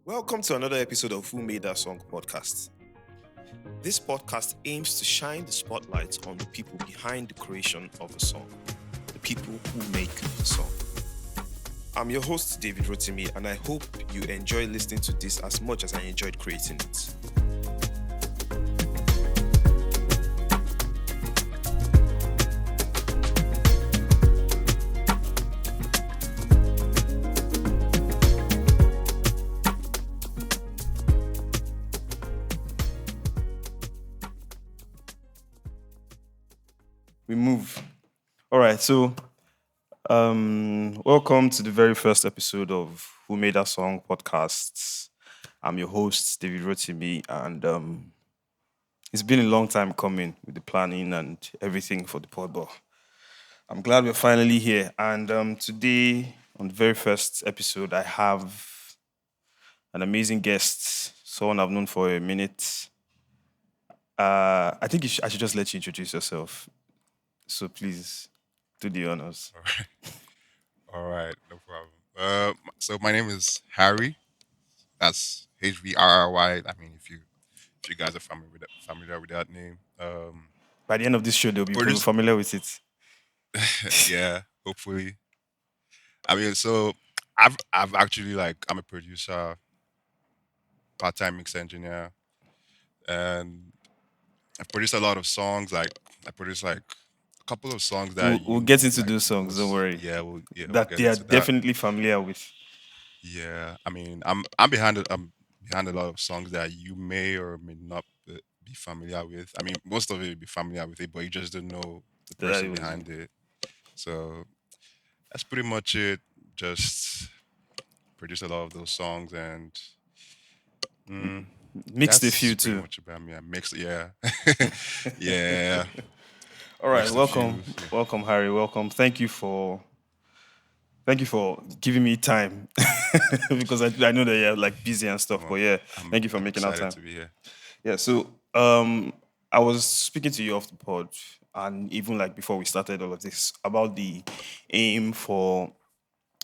Welcome to another episode of Who Made That Song podcast. This podcast aims to shine the spotlight on the people behind the creation of a song, the people who make the song. I'm your host, David Rotimi, and I hope you enjoy listening to this as much as I enjoyed creating it. We move. All right, so welcome to the very first episode of Who Made That Song podcast. I'm your host, David Rotimi, and it's been a long time coming with the planning and everything for the pod, but I'm glad we're finally here. And today, on the very first episode, I have an amazing guest, someone I've known for a minute. I think I should just let you introduce yourself. So please do the honors. All right, all right, no problem. So my name is Harry. That's HVRRY. I mean, if you guys are familiar with that name, By the end of this show, they'll be produce. familiar with it. Yeah, hopefully. I mean, so I've actually I'm a producer, part-time mix engineer, and I've produced a lot of songs. I produced a couple of songs We'll, that we'll you get into like those songs. Don't most. worry. We'll That get they are into that. definitely familiar with. Yeah, I mean, I'm behind it. I'm behind a lot of songs that you may or may not be familiar with. I mean, most of it you'll be familiar with it, but you just don't know the That person it was behind it. So that's pretty much it. Just produce a lot of those songs, and mm, mixed a that's few pretty too. much about me. I mix, yeah, yeah, All right, mixed a welcome, few. Yeah, welcome, Harry. Welcome. Thank you for giving me time because I know that you're like busy and stuff. But well, yeah, I'm thank you for I'm making out excited time. to be here. Yeah. So I was speaking to you off the pod, and even like before we started all of this about the aim for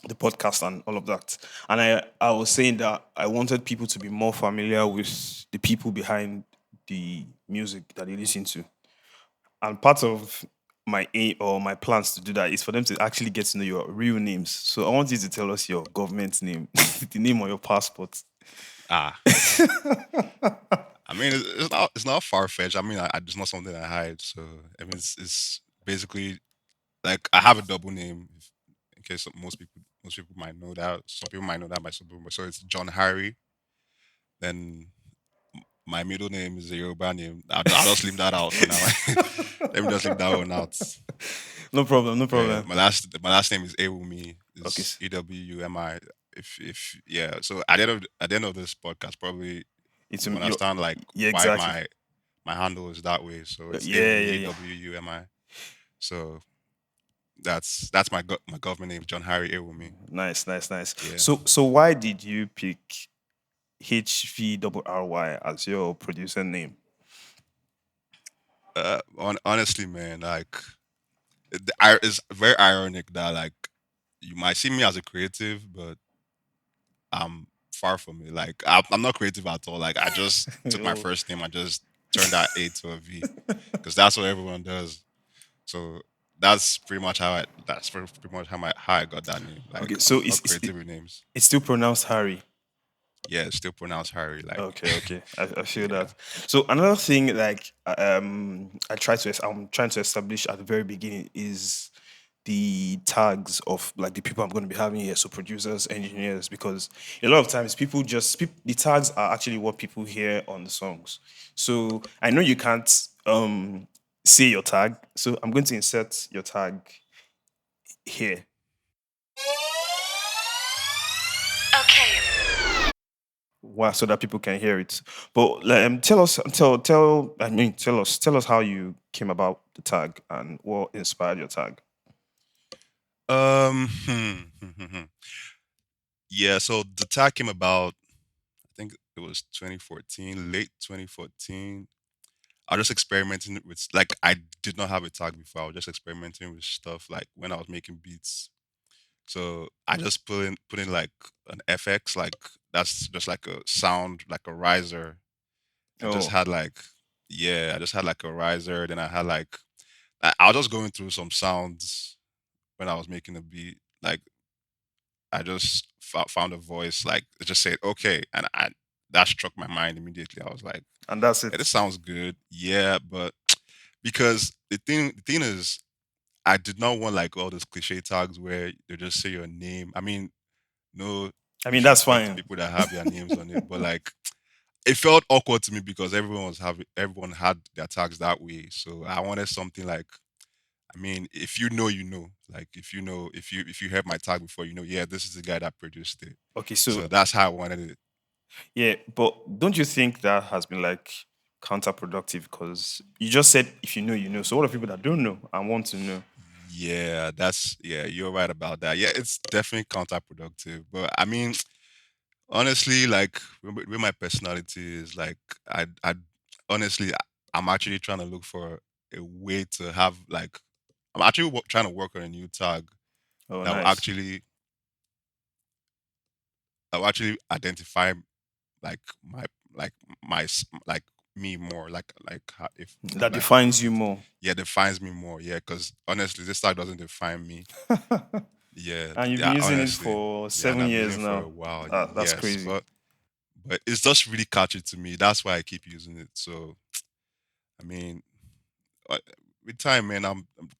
the podcast and all of that. And I was saying that I wanted people to be more familiar with the people behind the music that they listen to. And part of my aim or my plans to do that is for them to actually get to know your real names. So I want you to tell us your government name, the name on your passport. Ah, I mean, it's not far fetched. I mean, it's not something I hide. So I mean, it's basically like I have a double name in case most people might know that. Some people might know that by some people. So it's John Harry. Then my middle name is a Yoruba name. I'll just leave that out for now. Let me just leave that one out. No problem, no Yeah, problem. my last name is Ewumi. Okay. Is Ewumi. If yeah. So at the end of this podcast, probably It's you your understand like yeah, why exactly. my handle is that way. So it's Yeah, Ewumi yeah, yeah. Ewumi. So that's my government name, John Harry Ewumi. Nice, nice, nice. Yeah. So why did you pick HVRRY as your producer name? Honestly, man, like it's very ironic that like you might see me as a creative, but I'm far from it. Like I'm not creative at all. Like I just took my Oh, first name, I just turned that A to a V because that's what everyone does. So that's pretty much how I got that name. okay, Like so I'm not creative with names. it's still pronounced Harry. Yeah, it's still pronounced Harry. Like Okay, okay, I feel yeah. that. So another thing, like I'm trying to establish at the very beginning is the tags of like the people I'm going to be having here. So producers, engineers, because a lot of times the tags are actually what people hear on the songs. So I know you can't say your tag, so I'm going to insert your tag here. Okay. Why, so that people can hear it. But like, tell us how you came about the tag and what inspired your tag. Um. Yeah. So the tag came about. I think it was 2014, late 2014. I was just experimenting with I did not have a tag before. I was just experimenting with stuff like when I was making beats So I just put in like an FX, like that's just like a sound, like a riser. I just Oh, had like, yeah, I just had like a riser. Then I had like, I was just going through some sounds when I was making a beat. Like I just found a voice, like it just said okay, and I that struck my mind immediately. I was like, and that's yeah, it. this sounds good. Yeah, but because the thing is, I did not want like all those cliche tags where they just say your name. I mean, no I mean, that's disrespect to fine. people that have their names on it, but like it felt awkward to me because everyone had their tags that way. So I wanted something like, I mean, if you know, you know. Like if you heard my tag before, you know, yeah, this is the guy that produced it. Okay, So so that's how I wanted it. yeah, but don't you think that has been like counterproductive? Because you just said if you know, you know. So what are people that don't know and want to know? Yeah, yeah, you're right about that. Yeah, it's definitely counterproductive. But I mean, honestly, like with my personality is like I honestly I'm actually trying to look for a way to have like I'm actually trying to work on a new tag Oh, that will nice. actually identify like like like me more like if That like defines you more. yeah defines me more, yeah, because honestly this tag doesn't define me. Yeah, And you've been yeah, using it honestly. for Yeah, and seven I've been using years it for now. a while. That's Yes, crazy. but it's just really catchy to me. That's why I keep using it. So I mean, uh, with time, man,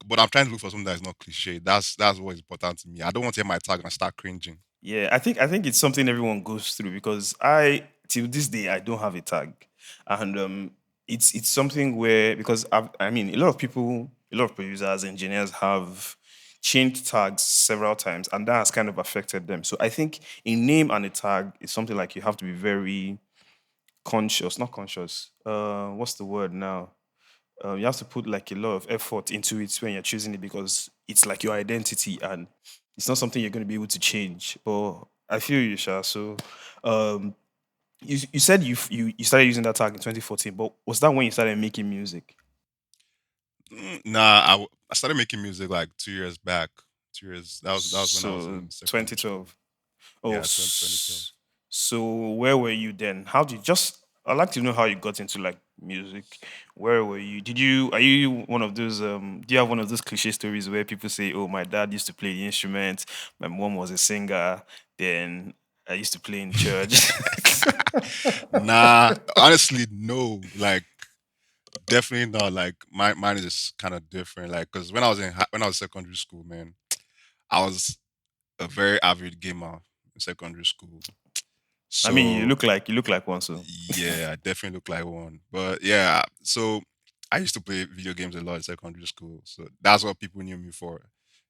but I'm trying to look for something that's not cliche. That's what's important to me. I don't want to hear my tag and start cringing. Yeah, I think it's something everyone goes through because I till this day I don't have a tag, and it's something where because I mean a lot of people, a lot of producers, engineers have changed tags several times, and that has kind of affected them. So I think a name and a tag is something like you have to be very conscious, not conscious. What's the word now? You have to put like a lot of effort into it when you're choosing it because it's like your identity and it's not something you're going to be able to change. But I feel you, Sha. So, um, you said you started using that tag in 2014, but was that when you started making music? Nah, I started making music like 2 years back. 2 years. That was when I was So in secondary school. 2012. Oh, Yeah, 2012. so where were you then? How did just? I'd like to know how you got into like music. Where were you? Did you? Are you one of those? Do you have one of those cliche stories where people say, "Oh, my dad used to play the instrument. My mom was a singer. Then I used to play in church." Nah, honestly, no. Like, definitely not. Like, mine is kind of different. Like, cause when I was secondary school, man, I was a very avid gamer in secondary school. I mean, So you look like one. So yeah, I definitely look like one. But yeah, so I used to play video games a lot in secondary school. So that's what people knew me for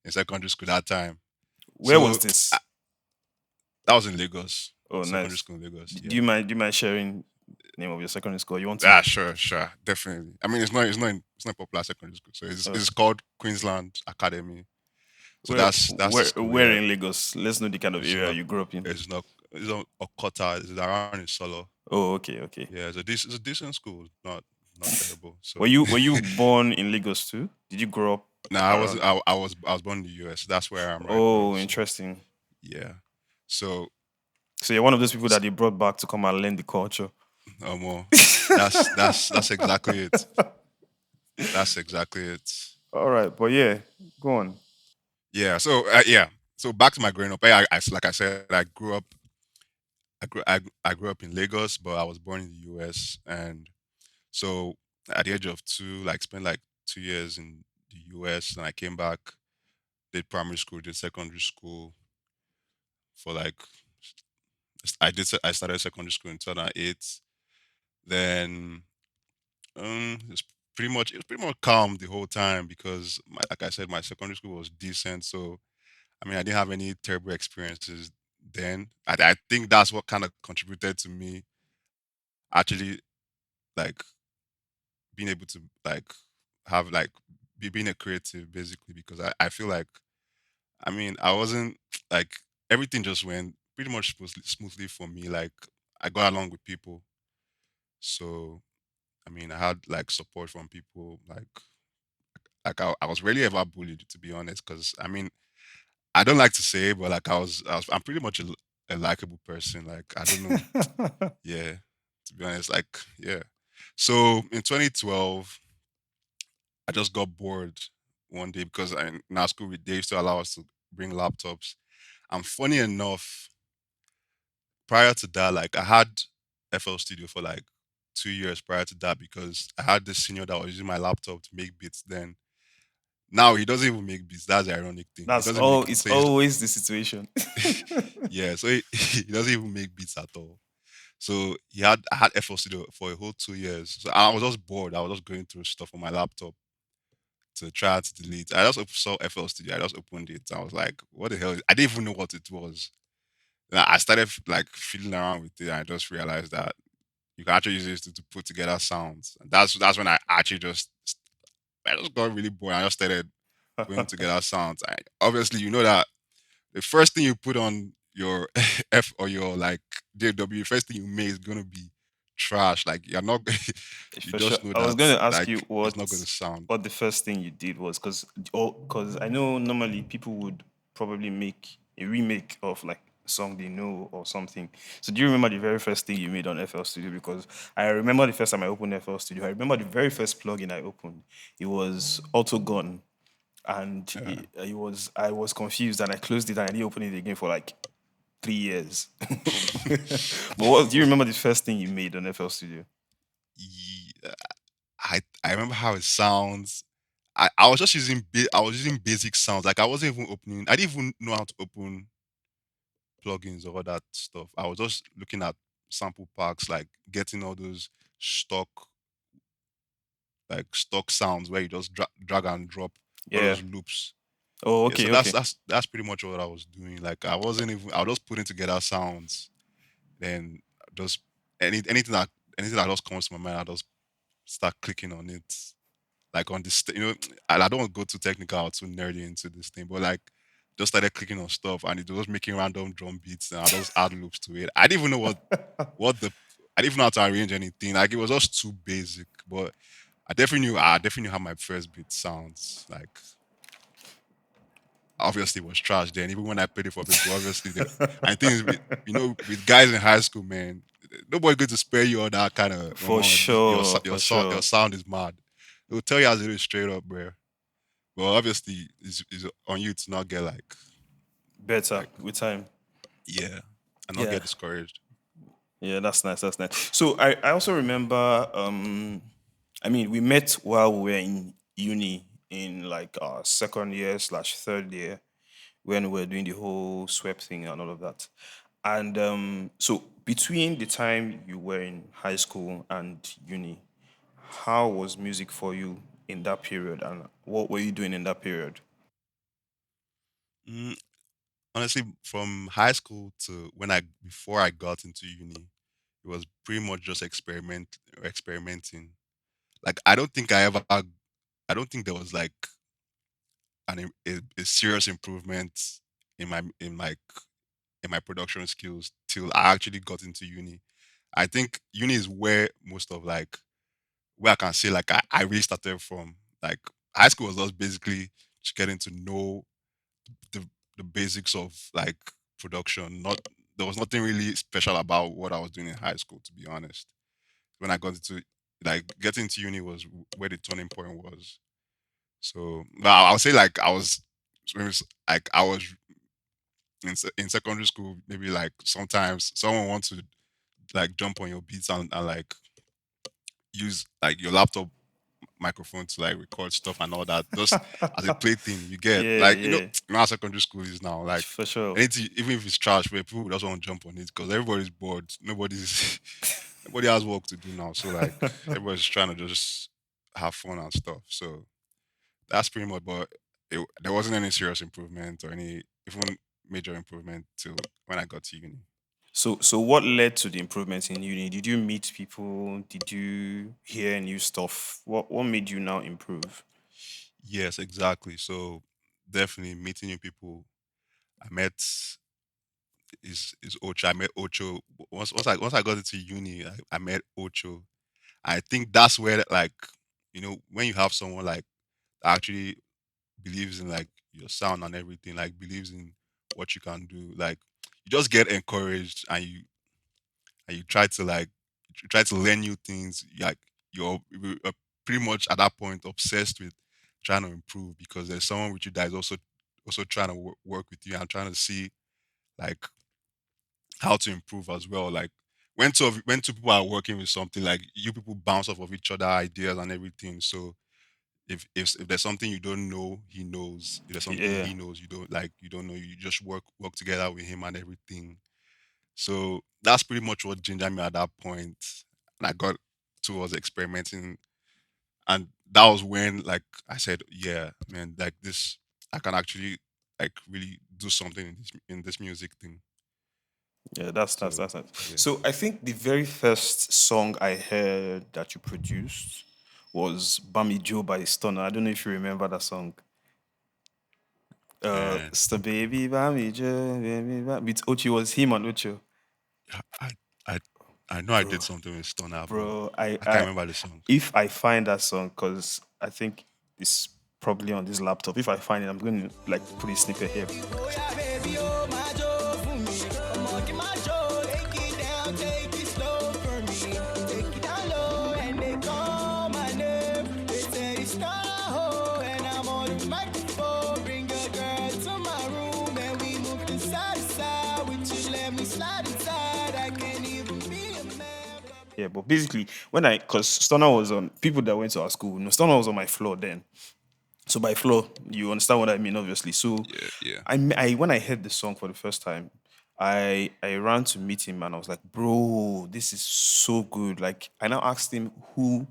in secondary school that time. where was So this? I, that was in Lagos, Oh, secondary nice. school in Lagos. Do Yeah. you mind? Do you mind sharing name of your secondary school? You want to? Ah, sure, sure, definitely. I mean, it's not popular secondary school, so Uh, it's called Queensland Academy. So where that's the school. where Yeah, in Lagos? Let's know the kind of it's area not you grew up in. it's not Okota. It's around in Solo. Oh, okay, okay. Yeah, it's a decent school, not terrible. So Were you born in Lagos too? Did you grow up no, I wasn't. around? I was born in the U.S. That's where I am right now. Oh, So interesting. yeah. So So you're one of those people s- that they brought back to come and learn the culture. well, that's exactly it. That's exactly it. All right, but yeah, go on. Yeah. So yeah. So back to my growing up. Like I said, I grew up. I grew up in Lagos, but I was born in the U.S. And so at the age of two, like spent like 2 years in the U.S. and I came back, did primary school, did secondary school for like I started secondary school in 2008. Then it was pretty much calm the whole time because like I said, my secondary school was decent. So I mean, I didn't have any terrible experiences then. I think that's what kind of contributed to me actually like being able to like have like being a creative basically because I feel like I mean I wasn't like everything just went pretty much smoothly for me. Like I got along with people. So I mean I had like support from people. Like I was rarely ever bullied, to be honest, because I mean I don't like to say, but like I'm pretty much a likable person. Like I don't know, yeah. To be honest, like yeah. So in 2012, I just got bored one day because in our school they used to allow us to bring laptops. And funny enough, prior to that, like I had FL Studio for like 2 years prior to that because I had this senior that was using my laptop to make beats then. Now he doesn't even make beats. That's the ironic thing. He That's doesn't all. make It's so he's always the situation. yeah, so he doesn't even make beats at all. So I had FL Studio for a whole 2 years. So I was just bored. I was just going through stuff on my laptop to try to delete. I just saw FL Studio. I just opened it. I was like, what the hell? I didn't even know what it was. And I started like fiddling around with it. And I just realized that you can actually use it to put together sounds. And that's when I just got really bored. I just started putting together sounds. Obviously, you know that the first thing you put on your F or your like DW, first thing you make is gonna be trash. Like you're not, you For sure. just know I was that going to ask like you it's not gonna sound. what the first thing you did was, because I know normally people would probably make a remake of like a song they know or something. So do you remember the very first thing you made on FL Studio? Because I remember the first time I opened FL Studio. I remember the very first plugin I opened. It was Autogun, and Yeah. it was I was confused and I closed it and I didn't open it again for like 3 years. But what do you remember the first thing you made on FL Studio? Yeah, I remember how it sounds. I was just using I was using basic sounds. Like I wasn't even opening. I didn't even know how to open plugins or all that stuff. I was just looking at sample packs, like getting all those stock stock sounds where you just drag and drop all Yeah. those loops. Oh, Yeah, so okay, that's okay. that's that's pretty much what I was doing. Like I wasn't even I was just putting together sounds, then just anything that just comes to my mind, I just start clicking on it. Like on this, I don't want to go too technical or too nerdy into this thing, but like just started clicking on stuff and it was making random drum beats and I just add loops to it. I didn't even know what the I didn't even know how to arrange anything. Like it was just too basic, but I definitely knew how my first beat sounds. Like obviously it was trash then. Even when I played it for people, obviously I think with guys in high school, man, nobody going to spare you all that kind of For sure, for your sure. sound is mad. They'll tell you as it is straight up, bro. Well, obviously it's on you to not get Better like with time. yeah, and not Yeah. get discouraged. Yeah, that's nice. That's nice. So I also remember I mean we met while we were in uni in like our second year slash third year when we were doing the whole swept thing and all of that. And so between the time you were in high school and uni, how was music for you in that period and what were you doing in that period? Mm, honestly, from high school to when I before I got into uni, it was pretty much just experimenting. Like I don't think there was like a serious improvement in my production skills till I actually got into uni. I think uni is where most of like where I can say like I really started from. Like high school was just basically just getting to know the the basics of like production. Not there was nothing really special about what I was doing in high school, to be honest. When I got into like getting into uni was where the turning point was. So, but I would say like like I was in secondary school. Maybe like sometimes someone wants to like jump on your beats and like use like your laptop microphone to like record stuff and all that. Just as a plaything, you get Yeah, like yeah, you know how secondary school is now. Like for sure. anything, even if it's trash, where people just want to jump on it because everybody's bored. Nobody has work to do now. So like everybody's trying to just have fun and stuff. So that's pretty much. But there wasn't any serious improvement or any even major improvement till when I got to uni. So what led to the improvements in uni? Did you meet people? Did you hear new stuff? What made you now improve? Yes, exactly. So definitely meeting new people. I met is Ocho. I met Ocho once I got into uni. I met Ocho. I think that's where like when you have someone like actually believes in like your sound and everything, like believes in what you can do. Like you just get encouraged and you try to like you try to learn new things. Like you're pretty much at that point obsessed with trying to improve because there's someone with you that is also trying to work with you and trying to see like how to improve as well. Like when two people are working with something, like you people bounce off of each other ideas and everything. So if there's something you don't know, he knows. If there's something Yeah, he knows, you don't know. You just work together with him and everything. So that's pretty much what gingered me at that point. And I got towards experimenting, and that was when like I said, yeah, man, like this, I can actually like really do something in this music thing. yeah, that's So nice. yeah, So I think the very first song I heard that you produced was Bami Joe by Stona. I don't know if you remember that song. man, It's the baby Bami Joe, baby Bami. With Ocho, was him and Ocho. yeah, I I know I Bro, did something with Stona, but bro, I can't remember the song. if I find that song, because I think it's probably on this laptop. If I find it, I'm going to like put a snippet here. Yeah, but basically, because Stoner was on people that went to our school, no, Stoner was on my floor then. So by floor, you understand what I mean, obviously. So, Yeah, yeah, I when I heard the song for the first time, I ran to meet him and I was like, bro, this is so good. Like, I now asked him who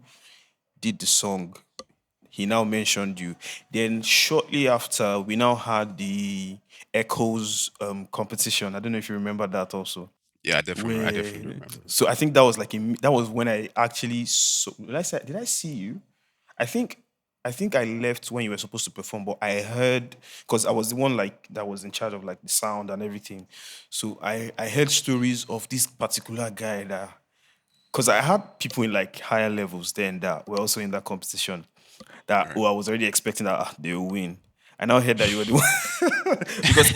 did the song. He now mentioned you. Then shortly after, we now had the Echoes competition. I don't know if you remember that also. yeah. I Where definitely remember. so I think that was like that was when I actually did I see you? I think I think I left when you were supposed to perform, but I heard because I was the one like that was in charge of like the sound and everything. So I heard stories of this particular guy that because I had people in like higher levels then that were also in that competition that All right. I was already expecting that they will win. I now heard that you were the one because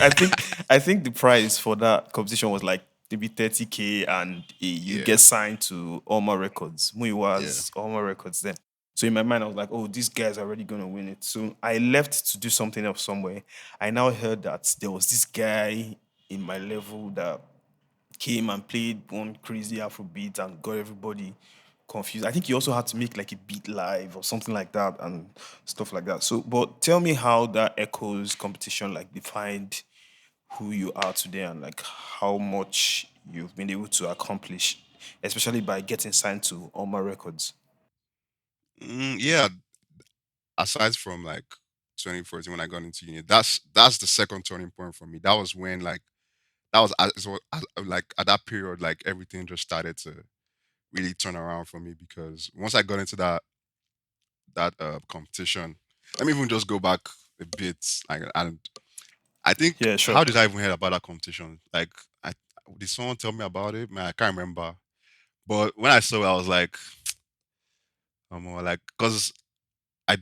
I think the prize for that competition was like maybe 30K and you Yeah, get signed to Alma Records. Mui yeah. was Alma Records then. So in my mind, I was like, oh, these guys are already gonna win it. So I left to do something else somewhere. I now heard that there was this guy in my level that came and played one crazy Afro beat and got everybody confused. I think he also had to make like a beat live or something like that and stuff like that. So, but tell me how that Echoes competition like defined who you are today and like how much you've been able to accomplish, especially by getting signed to Alma Records. Yeah. Aside from like 2014 when I got into uni, that's the second turning point for me. That was when like that was like at that period like everything just started to really turn around for me because once I got into that competition, let me even just go back a bit. Like, and I think Yeah, sure. how did I even hear about that competition? Like, I did someone tell me about it? Man, I can't remember. But when I saw it, I was like, like, because I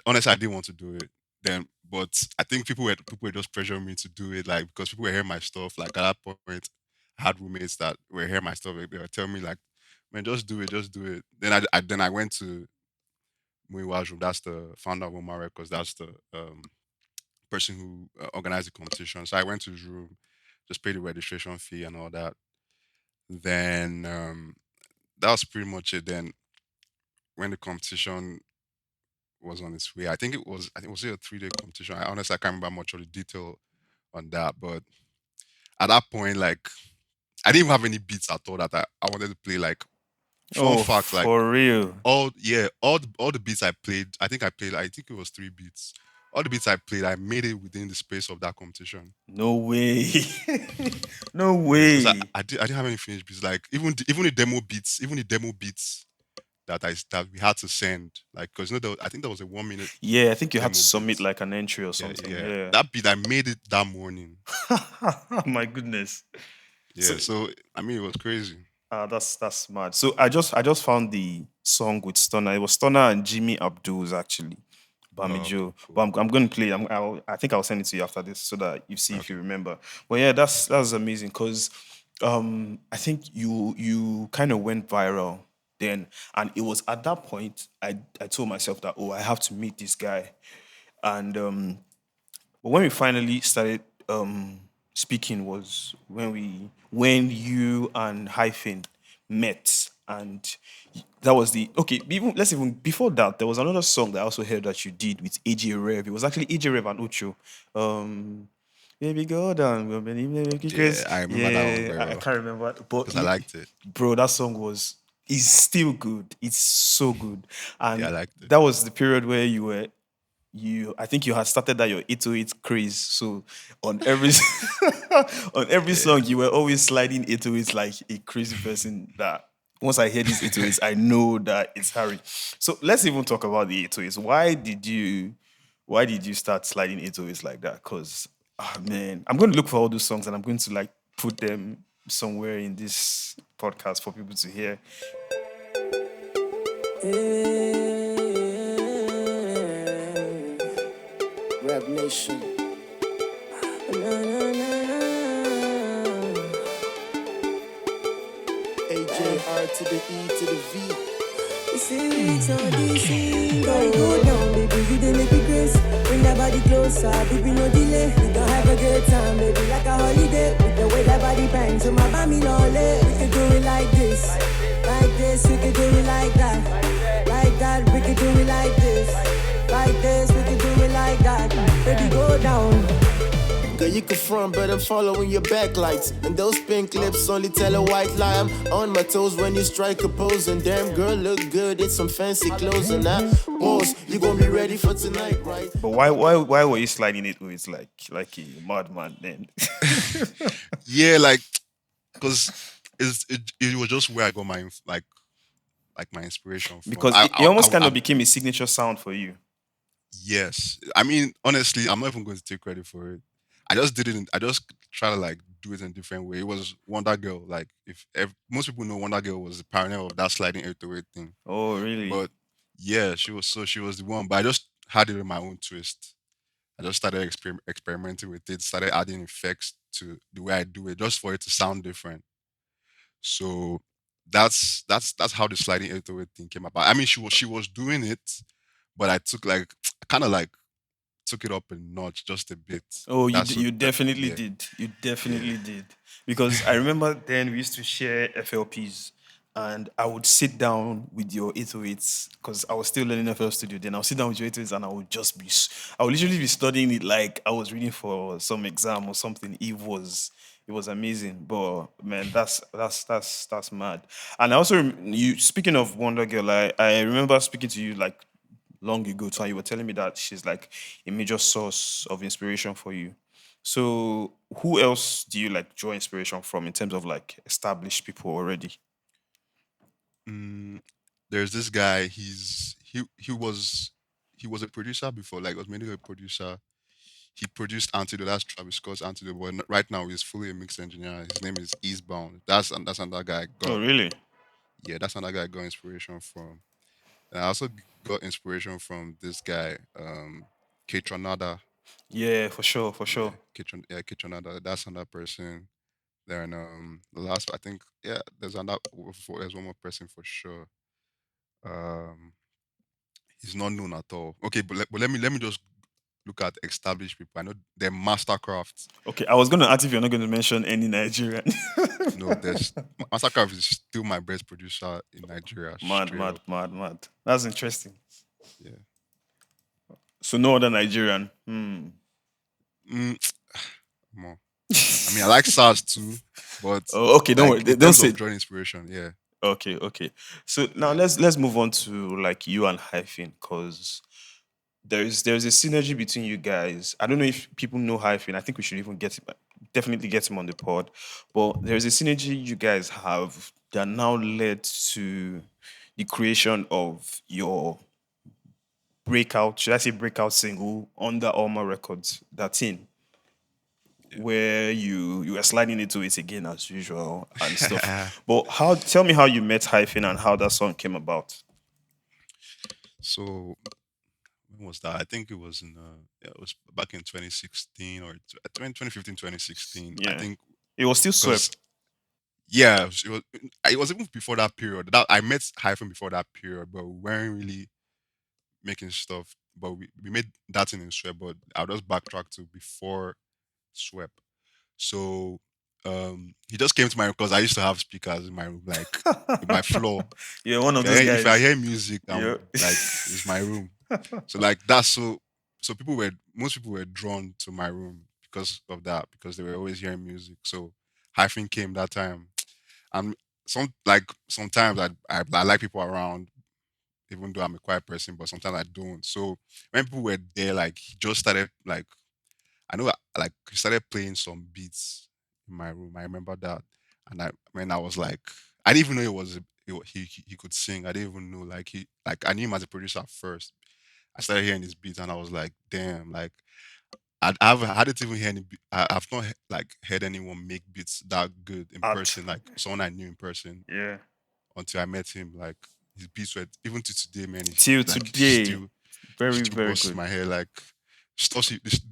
honestly I didn't want to do it then, but I think people were just pressuring me to do it, like because people were hearing my stuff. Like at that point, I had roommates that were hearing my stuff. Like, they were telling me like, "Man, just do it." Then I went to Muiwa's room. That's the founder of Omar Records. That's the person who organized the competition. So I went to his room, just paid the registration fee and all that. Then that was pretty much it. Then when the competition was on its way. I think it was a 3 day competition. I honestly I can't remember much of the detail on that, but at that point, like I didn't even have any beats at all that I wanted to play. Like fun Oh, fact, like for real? all the beats I played, I think it was 3 beats. All the beats I played, I made it within the space of that competition. No way. No Yes, because way. I didn't have any finished beats. Like even the demo beats, that we had to send. Like because I think there was a 1 minute Yeah, I think you had to demo beat. submit like an entry or Yeah, something. yeah. Yeah. That beat I made it that morning. My goodness. So Yeah, so I mean it was crazy. that's mad. So I just found the song with Stona. It was Stona and Jimmy Abdul's actually. Bami Okay, Joe. But cool. I'm going to play. I think I'll send it to you after this so that you see if you Okay. remember. But yeah, that's amazing because I think you kind of went viral then, and it was at that point I told myself that I have to meet this guy, and but when we finally started speaking was when you and Hyphen met, and that was the okay. Even let's even before that, there was another song that I also heard that you did with AJ Rev. It was actually AJ Rev and Ocho. Um, Baby go down, go baby, baby, Yeah, Chris. I remember that one Yeah, very I well can't remember, but because I liked it. bro, that song was is still good. It's so good, Yeah, I and liked it. that was the period where I think you had started that your 808 craze. So on every on every Yeah. song you were always sliding 808s like a crazy person that once I hear these 808s, I know that it's Harry. So let's even talk about the 808s. Why did you start sliding 808s like that? Because man, I'm going to look for all those songs and I'm going to like put them somewhere in this podcast for people to hear. Rap Nation. AJR to the E to the V. You see weeks on DC, go down, baby, you dey make me grace. Bring that body closer, baby, no delay. We gon' have a good time, baby, like a holiday. With the way that body bangs, so my body lolly. We can do it like this, we can do it like that, we can do it like this, we can do it like that. Baby, go down. Girl, you can front, but I'm following your backlights. And those pink lips only tell a white lie. I'm on my toes when you strike a pose. And damn, girl, look good. It's some fancy clothes. And I pause. You gon' be ready for tonight, right? But why were you sliding it with like a madman then? Yeah, like because it was just where I got my like my inspiration from. Because it almost kind of became a signature sound for you. Yes, I mean honestly, I'm not even going to take credit for it. I just did it. I just try to like do it in a different way. It was Wonder Girl. Like if most people know Wonder Girl was the pioneer of that sliding 808 thing. Oh, really? But yeah, she was the one. But I just had it in my own twist. I just started experimenting with it. Started adding effects to the way I do it, just for it to sound different. So that's how the sliding 808 thing came about. I mean, she was doing it, but I took like kind of like took it up a notch just a bit. Oh, That's what you that, definitely yeah, did. You yeah. definitely did. Because I remember then we used to share FLPs, and I would sit down with your 808s because I was still learning FL Studio. Then I'll sit down with your 808s and I would literally be studying it like I was reading for some exam or something. It was amazing. But man, that's mad. And I also you speaking of Wonder Girl, I remember speaking to you like long ago, so you were telling me that she's like a major source of inspiration for you. So who else do you like draw inspiration from in terms of like established people already? Mm, there's this guy. He was a producer before. Like was mainly a producer. He produced Antidote. That's Travis Scott's Antidote. But right now he's fully a mixed engineer. His name is Eastbound. That's another guy I Oh, got. really? Yeah, that's another guy I got inspiration from. And I also got inspiration from this guy, Ketronada. Yeah, for sure, for Yeah, sure. Ketronada. That's another person. Then the last I think yeah, there's one more person for sure. Um, he's not known at all. Okay, but let me just look at established people. I know they're Mastercraft. Okay, I was gonna ask if you're not gonna mention any Nigerian. No, there's Mastercraft is still my best producer in Nigeria, Mad, straight mad, up. mad, mad. That's interesting. Yeah. So no other Nigerian. Hmm. Mm, come on. I mean, I like SARS too, but Oh, okay, don't worry. like in Don't terms of say. drawing inspiration, yeah, Okay, okay. So now yeah. let's move on to like you and Hyphen, because there's a synergy between you guys. I don't know if people know Hyphen. I think we should even definitely get him on the pod. But there's a synergy you guys have that now led to the creation of your breakout, should I say breakout single under Alma Records, that's in where you were sliding into it again as usual and stuff. Yeah. But how tell me how you met Hyphen and how that song came about. So when was that? I think it was in yeah, it was back in 2016 or 2015, 2016. I Yeah. think It was still because swept. yeah, it was even before that period. That I met Hyphen before that period, but we weren't really making stuff. But we made that thing in Swept, but I'll just backtrack to before Swept. So he just came to my room because I used to have speakers in my room, like in my floor. You're one of those If I guys. hear music, Yeah. I'm like it's my room. So like that's so most people were drawn to my room because of that, because they were always hearing music. So Hyphen came that time. And sometimes I like people around, even though I'm a quiet person, but sometimes I don't. So when people were there, like he just started like I know like he started playing some beats in my room. I remember that. And I was like I didn't even know he could sing. I didn't even know like I knew him as a producer at first. I started hearing his beats and I was like, damn, like I hadn't even heard I've not like heard anyone make beats that good in Art. person, like someone I knew in person Yeah. until I met him. Like his beats were even to today, man. Till He today, very, still very busts good. my hair. Like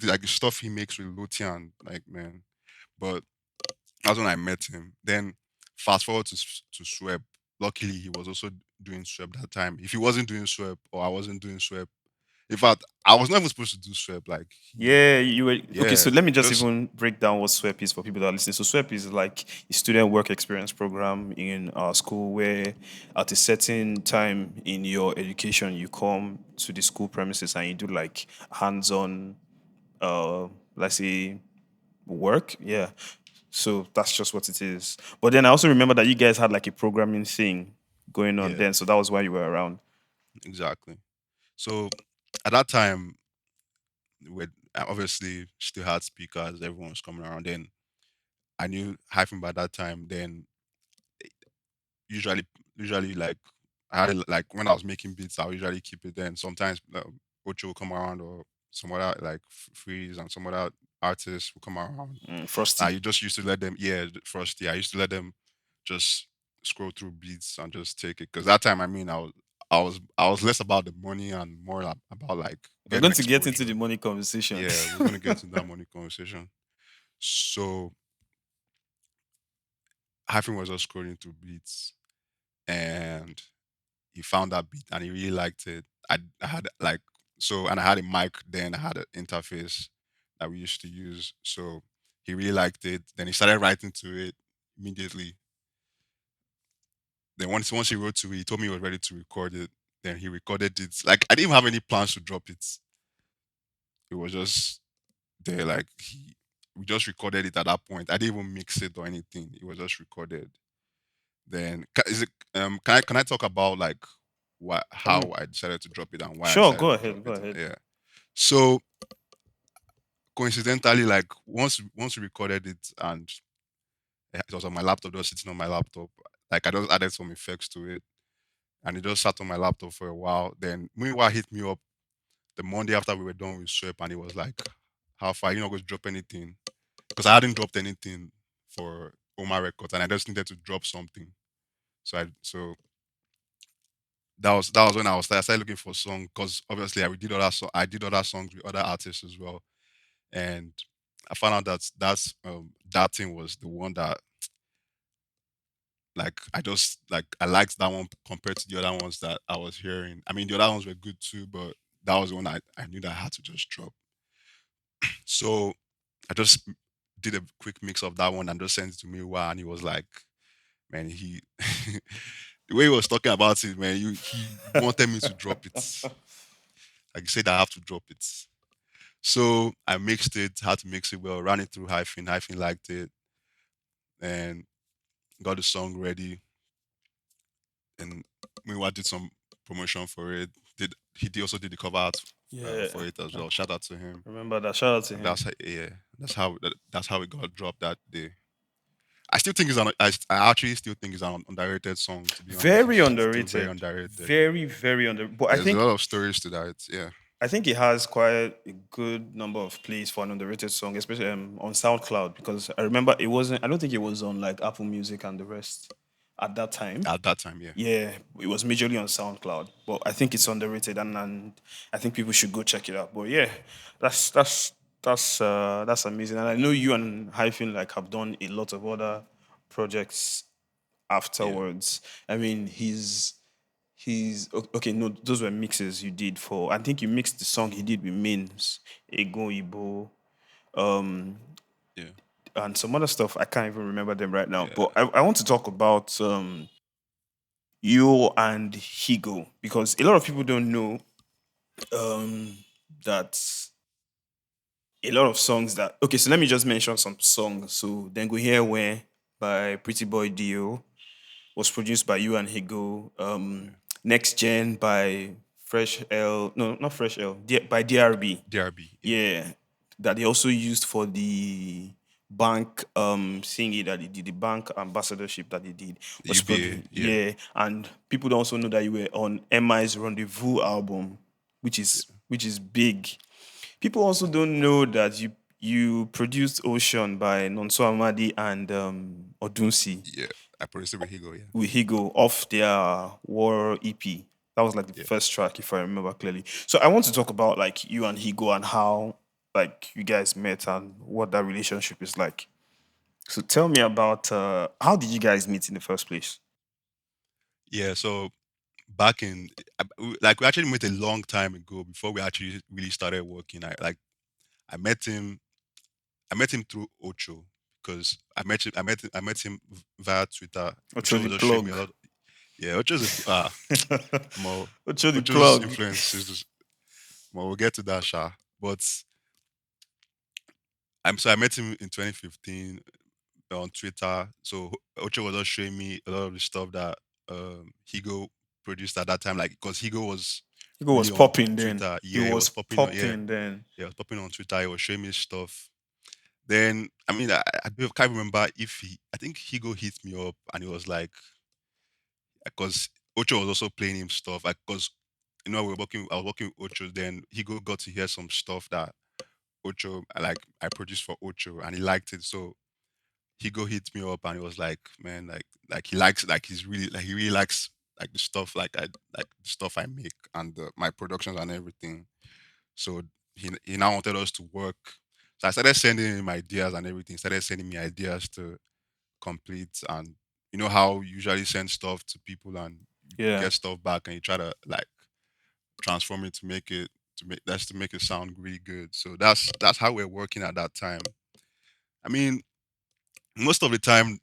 like the stuff he makes with Lothian, like man. But that's when I met him. Then fast forward to Swep. Luckily, he was also doing Swep that time. If he wasn't doing Swep or I wasn't doing Swep, in fact, I was not even supposed to do Swep. Like Yeah, you were okay. yeah, So let me just just even break down what SWEP is for people that are listening. So SWEP is like a student work experience program in our school where at a certain time in your education you come to the school premises and you do like hands-on let's say work. Yeah. So that's just what it is. But then I also remember that you guys had like a programming thing going on yeah, then. So that was why you were around. exactly. So at that time, we obviously still had speakers. Everyone was coming around. Then I knew Hyphen by that time. Then usually usually like I had it, like when I was making beats, I would usually keep it. Then sometimes Ocho will come around or some other like Freeze and some other artists will come around. Frosty. You just used to let them, yeah, Frosty. I used to let them just scroll through beats and just take it because that time, I mean, I was less about the money and more about like We're getting going to get into exposure. the money conversation. Yeah, we're gonna get to that money conversation. So Hyphen was just scrolling through beats and he found that beat and he really liked it. I had like and I had a mic then, I had an interface that we used to use. So he really liked it. Then he started writing to it immediately. Then once he wrote to it, he told me he was ready to record it. Then he recorded it. Like I didn't even have any plans to drop it. It was just there. Like we just recorded it at that point. I didn't even mix it or anything. It was just recorded. Then can I talk about like how Um, I decided to drop it and why I sure, decided go to drop ahead. Go it? ahead. Yeah. So coincidentally, like once we recorded it and it was on my laptop, just sitting on my laptop, like I just added some effects to it and it just sat on my laptop for a while. Then meanwhile hit me up the Monday after we were done with Swep and it was like, how far you not going to drop anything? Because I hadn't dropped anything for Oma Records and I just needed to drop something. So that was when I started looking for song because obviously I did other songs with other artists as well, and I found out that thing was the one that like I liked that one compared to the other ones that I was hearing. I mean the other ones were good too, but that was the one I knew that I had to just drop. So I just did a quick mix of that one and just sent it to Miwa and he was like, man, he the way he was talking about it, man, he wanted me to drop it. Like you said, I have to drop it. So I mixed it, had to mix it well, ran it through Hyphen. Hyphen liked it and got the song ready. And meanwhile, did some promotion for it. Also did the cover art Yeah. for it as well. Shout out to him. Remember that. Shout out to And him. that's how it got dropped that day. I still think I actually still think it's an underrated song. To be honest, Very it's still very underrated. underrated. Very, very under. But There's a lot of stories to that. Yeah, I think it has quite a good number of plays for an underrated song, especially on SoundCloud. Because I remember it wasn't. I don't think it was on like Apple Music and the rest. at that time. at that time. Yeah, Yeah, it was majorly on SoundCloud, but I think it's underrated, and I think people should go check it out. But yeah, that's amazing, and I know you and Hyphen like have done a lot of other projects yeah, afterwards. I mean, okay. No, those were mixes you did for. I think you mixed the song he did with Mins, Ego Ibo, yeah, and some other stuff. I can't even remember them right now. yeah, But I want to talk about you and Higo because a lot of people don't know um, that a lot of songs that okay. So let me just mention some songs. So then go here where by Prettyboy D-O was produced by you and Higo. yeah. Next Gen by Fresh L. No, not Fresh L. By DRB. DRB. Yeah, Yeah, that they also used for the bank thingy that they did, the bank ambassadorship that they did was UBA. produced. Yeah, Yeah, and people don't also know that you were on M.I's Rendezvous album, which is big. People also don't know that you produced Ocean by Nonso Amadi and Odunsi yeah. I produced it with Higo. Yeah, with Higo off their War EP. That was like the yeah, first track, if I remember clearly. So I want to talk about like you and Higo and how like you guys met and what that relationship is like. So tell me about how did you guys meet in the first place? yeah. So back in like we actually met a long time ago before we actually really started working. I met him. I met him through Ocho because I met him via Twitter. Ocho Ocho the was just showing me plug. a lot. Yeah, Ocho's more Ocho the Ocho's plug. influence is just more. We'll get to that, Sha. But I met him in 2015 on Twitter. So Ocho was just showing me a lot of the stuff that Higo produced at that time. Like because Higo was Higo was really on popping then. Twitter. He Yeah, he was was popping on. Yeah, popping then. yeah, he was popping on Twitter. He was showing me stuff. Then I mean can't remember if he. I think Higo hit me up and he was like, because Ocho was also playing him stuff. Like because we were working. I was working with Ocho. Then Higo got to hear some stuff that Ocho I produced for Ocho and he liked it. So Higo hit me up and he was like, man, he likes he really likes like the stuff like the stuff I make and my productions and everything. So he now wanted us to work. So I started sending him ideas and everything. He started sending me ideas to complete and you know how you usually send stuff to people and you Yeah. get stuff back and you try to like transform it to make it sound really good. So that's how we're working at that time. I mean, most of the time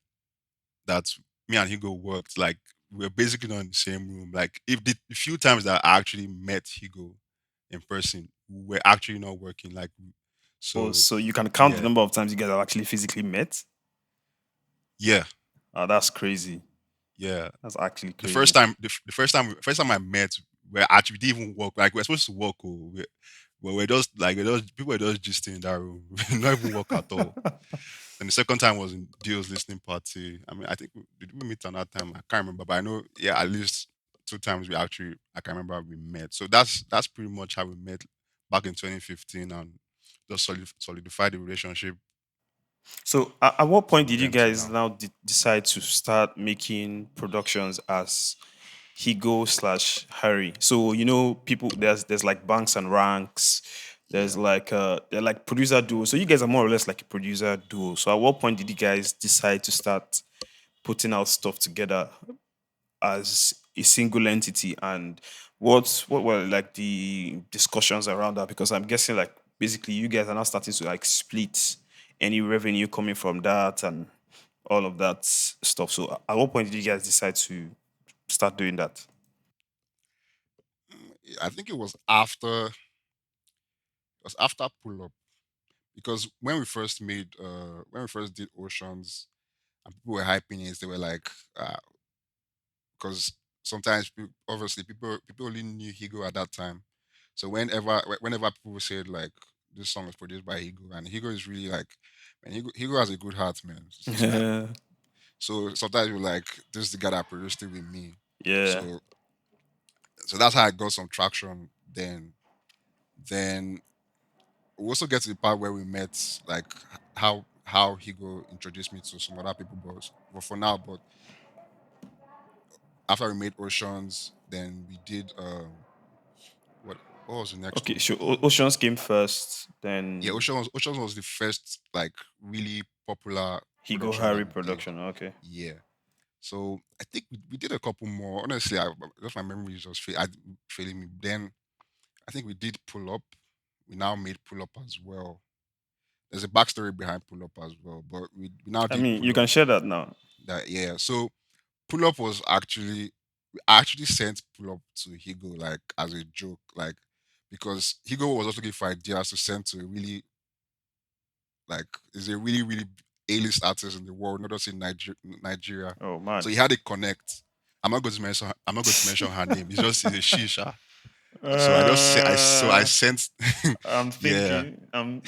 that me and Higo worked, like we are basically not in the same room. Like if the few times that I actually met Higo in person, we were actually not working. Oh, So so you can count the yeah, number of times you guys have actually physically met? yeah, Oh, that's crazy. yeah. That's actually The crazy. first time, first time I met, we didn't even work. Like we're supposed to work. Oh, we're just people were just gisting in that room. We not even work at all. And the second time was in Dio's listening party. I mean, I think did we meet on that time? I can't remember, but I know, yeah, at least two times I can remember we met. So that's pretty much how we met back in 2015 and just solidified the relationship So, at what point from did you then to guys now. now decide to start making productions as Higo slash Harry? So, people there's like banks and ranks. There's Yeah. like they're like producer duo. So you guys are more or less like a producer duo. So at what point did you guys decide to start putting out stuff together as a single entity, and what were like the discussions around that? Because I'm guessing like basically you guys are now starting to like split any revenue coming from that and all of that stuff. So at what point did you guys decide to start doing that? I think it was after pull up because when we first did Oceans and people were hyping it, they were like because sometimes obviously people only knew Higo at that time. So whenever people said like this song is produced by Higo and Higo is really like man, Higo has a good heart, man. Yeah. So sometimes you're like, this is the guy that produced it with me. Yeah. So so that's how I got some traction then. Then we also get to the part where we met like how Higo introduced me to some other people, but for now, but after we made Oceans, then we did what what was the next Okay, one? so Oceans came first, Yeah, then Oceans was the first like really popular Higo production that Harry we did. production. Okay. Yeah. So I think we did a couple more. Honestly, just my memory is just failing me. Then I think we did Pull Up. We now made Pull Up as well. There's a backstory behind Pull Up as well, but we now I did mean, you Pull Up. can share that now. That yeah. So Pull Up was actually I actually sent Pull Up to Higo like as a joke, like because Higo was also looking for ideas to send to a really like is a really A-list artist in the world, not just in Nigeria. Oh So man. he had a connect. I'm not going to mention her name. It's a shisha. So I just say I Uh, sent I'm yeah. thinking.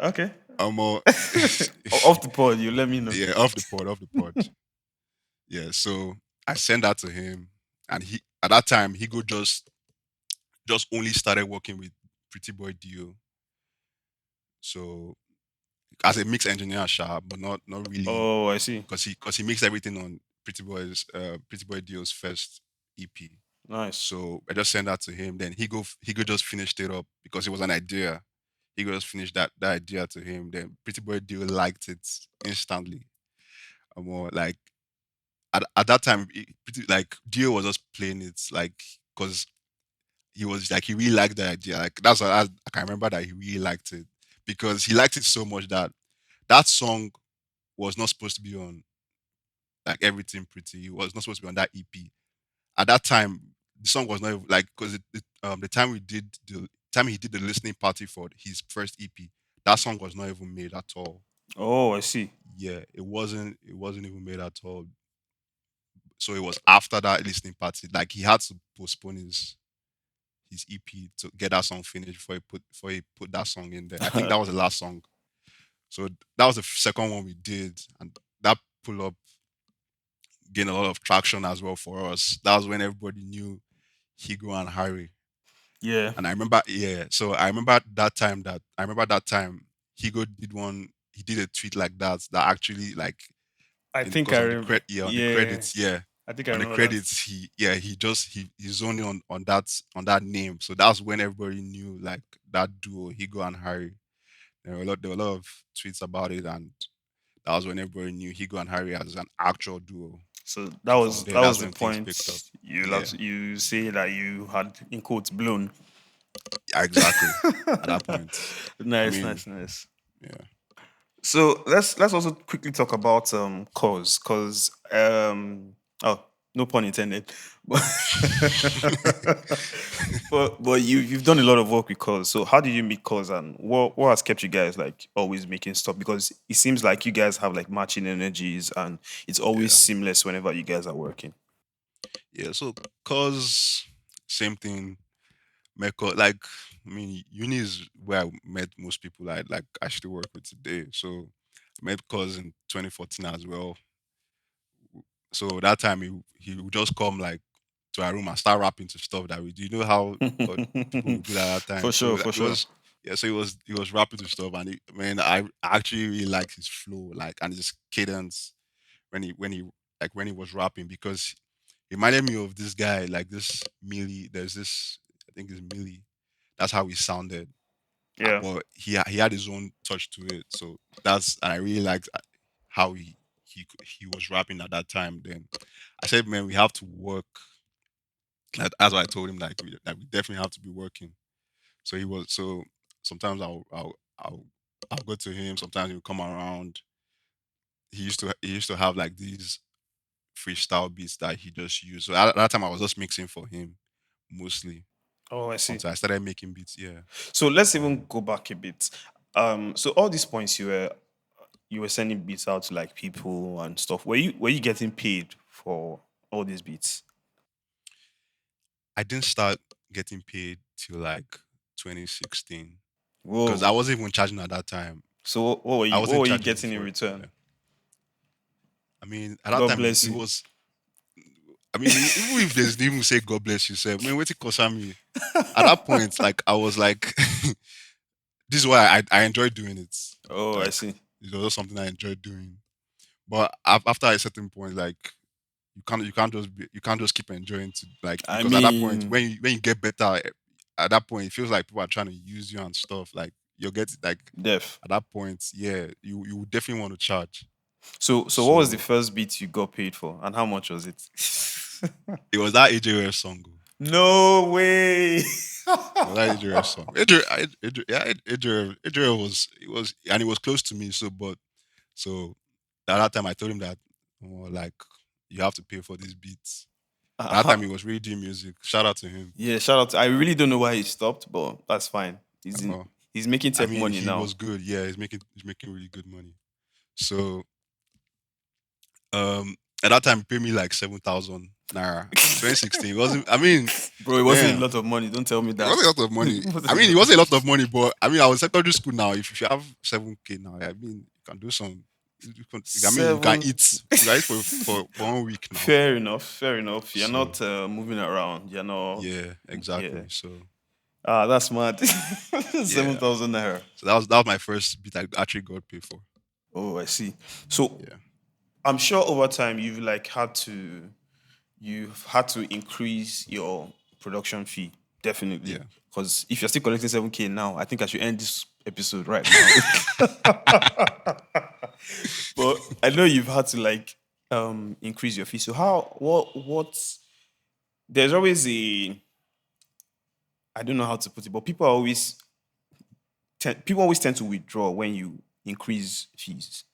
Okay. More Off the pod, you let me know. yeah, off the pod. Yeah. So I sent that to him and he at that time Higo just only started working with Prettyboy D-O. So as a mix engineer, sharp, but not really Oh, I see. because he mixed everything on Pretty Boy D-O's first EP. Nice. So I just sent that to him. Then he go just finished it up because it was an idea. He just finished that idea to him. Then Pretty Boy D-O liked it instantly. More like at that time, like D-O was just playing it like because he was like he really liked the idea. Like that's what I can remember that he really liked it because he liked it so much that that song was not supposed to be on like everything pretty. It was not supposed to be on that EP. At that time, the song was not like because the time he did the listening party for his first EP, that song was not even made at all. Oh, I see. Yeah, it wasn't even made at all. So it was after that listening party, like he had to postpone his EP to get that song finished before he put that song in there. I think that was the last song. So that was the second one we did, and that pull up gained a lot of traction as well for us. That was when everybody knew Higo and Harry. Yeah. And I remember, yeah. So I remember that time Higo he did a tweet like that actually like I think I because remember. on the Yeah. credits, yeah. I think I On the remember that. credits, he's only on that name. So that's when everybody knew like that duo, Higo and Harry. There were a lot of tweets about it, and that was when everybody knew Higo and Harry as an actual duo. So that So from was there, that that's was the when things picked up. point Yeah, you say that you had in quotes blown. yeah, exactly. At that point, I Nice, mean, nice, nice. yeah, So let's also quickly talk about cause oh, no pun intended. But but you've done a lot of work with cause. So how did you meet cause, and what has kept you guys like always making stuff? Because it seems like you guys have like matching energies and it's always yeah, seamless whenever you guys are working. yeah. So, cause same thing. Mecca, like I mean, uni is where I met most people I still work with today. So, I met cause in 2014 as well. So that time he would just come like to our room and start rapping to stuff that we do. You know how people would do that at that For time. So sure, that- for it sure. was yeah. So he was rapping to stuff, and man, I actually really liked his flow, like and his cadence when he was rapping because he reminded me of this guy like this Millie. There's this I think it's Millie. That's how he sounded, Yeah. but he had his own touch to it. So that's and I really liked how he was rapping at that time. Then I said, man, we have to work. That's what I told him. Like we definitely have to be working. So he was. So sometimes I'll go to him. Sometimes he'll come around. He used to have like these freestyle beats that he just used. So at that time I was just mixing for him mostly Oh, I see. until I started making beats. Yeah. So let's even go back a bit. So all these points you were sending beats out to like people and stuff. Were you getting paid for all these beats? I didn't start getting paid till like 2016 because I Whoa. wasn't even charging at that time. So what were I you what wasn't were you charging getting in before. return? Yeah. I mean, at that God time, bless it you. was. I mean, even if there's even say God bless you, say, I mean, wait till concern me. At that point, like I was like, this is why I enjoy doing it. Oh, I Like see. it was just something I enjoyed doing. But after a certain point, like you can't just keep enjoying to like I because at that point mean, when you get better at that point it feels like people are trying to use you and stuff like you'll get like def. at that point yeah you would definitely want to charge. So what was the So first beat you got paid for, and how much was it? it was that HVRRY song. Oh. No way. It was that HVRRY song. Yeah, HVRRY was it was and it was close to me. So but so at that time I told him that like you have to pay for these beats. At that time he was really doing music. Shout out to him. Yeah, shout out. I really don't know why he stopped, but that's fine. Uh, He's making I tech mean money he now. was good. Yeah, he's making really good money. So at that time he paid me like 7,000 naira. 2016. It wasn't I mean, Bro, it wasn't a damn. lot of money. Don't tell me It wasn't that. a lot of money. It wasn't I a mean, it lot. wasn't a lot of money, but I mean, I was secondary school now. If you have 7K now, I mean, you can do some. I mean, you can Seven. eat. You can eat for 1 week now. Fair enough. Fair enough. You're So not moving around. You're not. yeah, Yeah. exactly. So Ah, that's mad. yeah, 7,000 naira. so that was my first bit I actually got paid for. Oh, I see. So Yeah, I'm sure over time you've had to increase your production fee, definitely. yeah. Because if you're still collecting 7K now, I think I should end this episode right now. But I know you've had to like increase your fee. So what's there's always a I don't know how to put it, but people always tend to withdraw when you increase fees.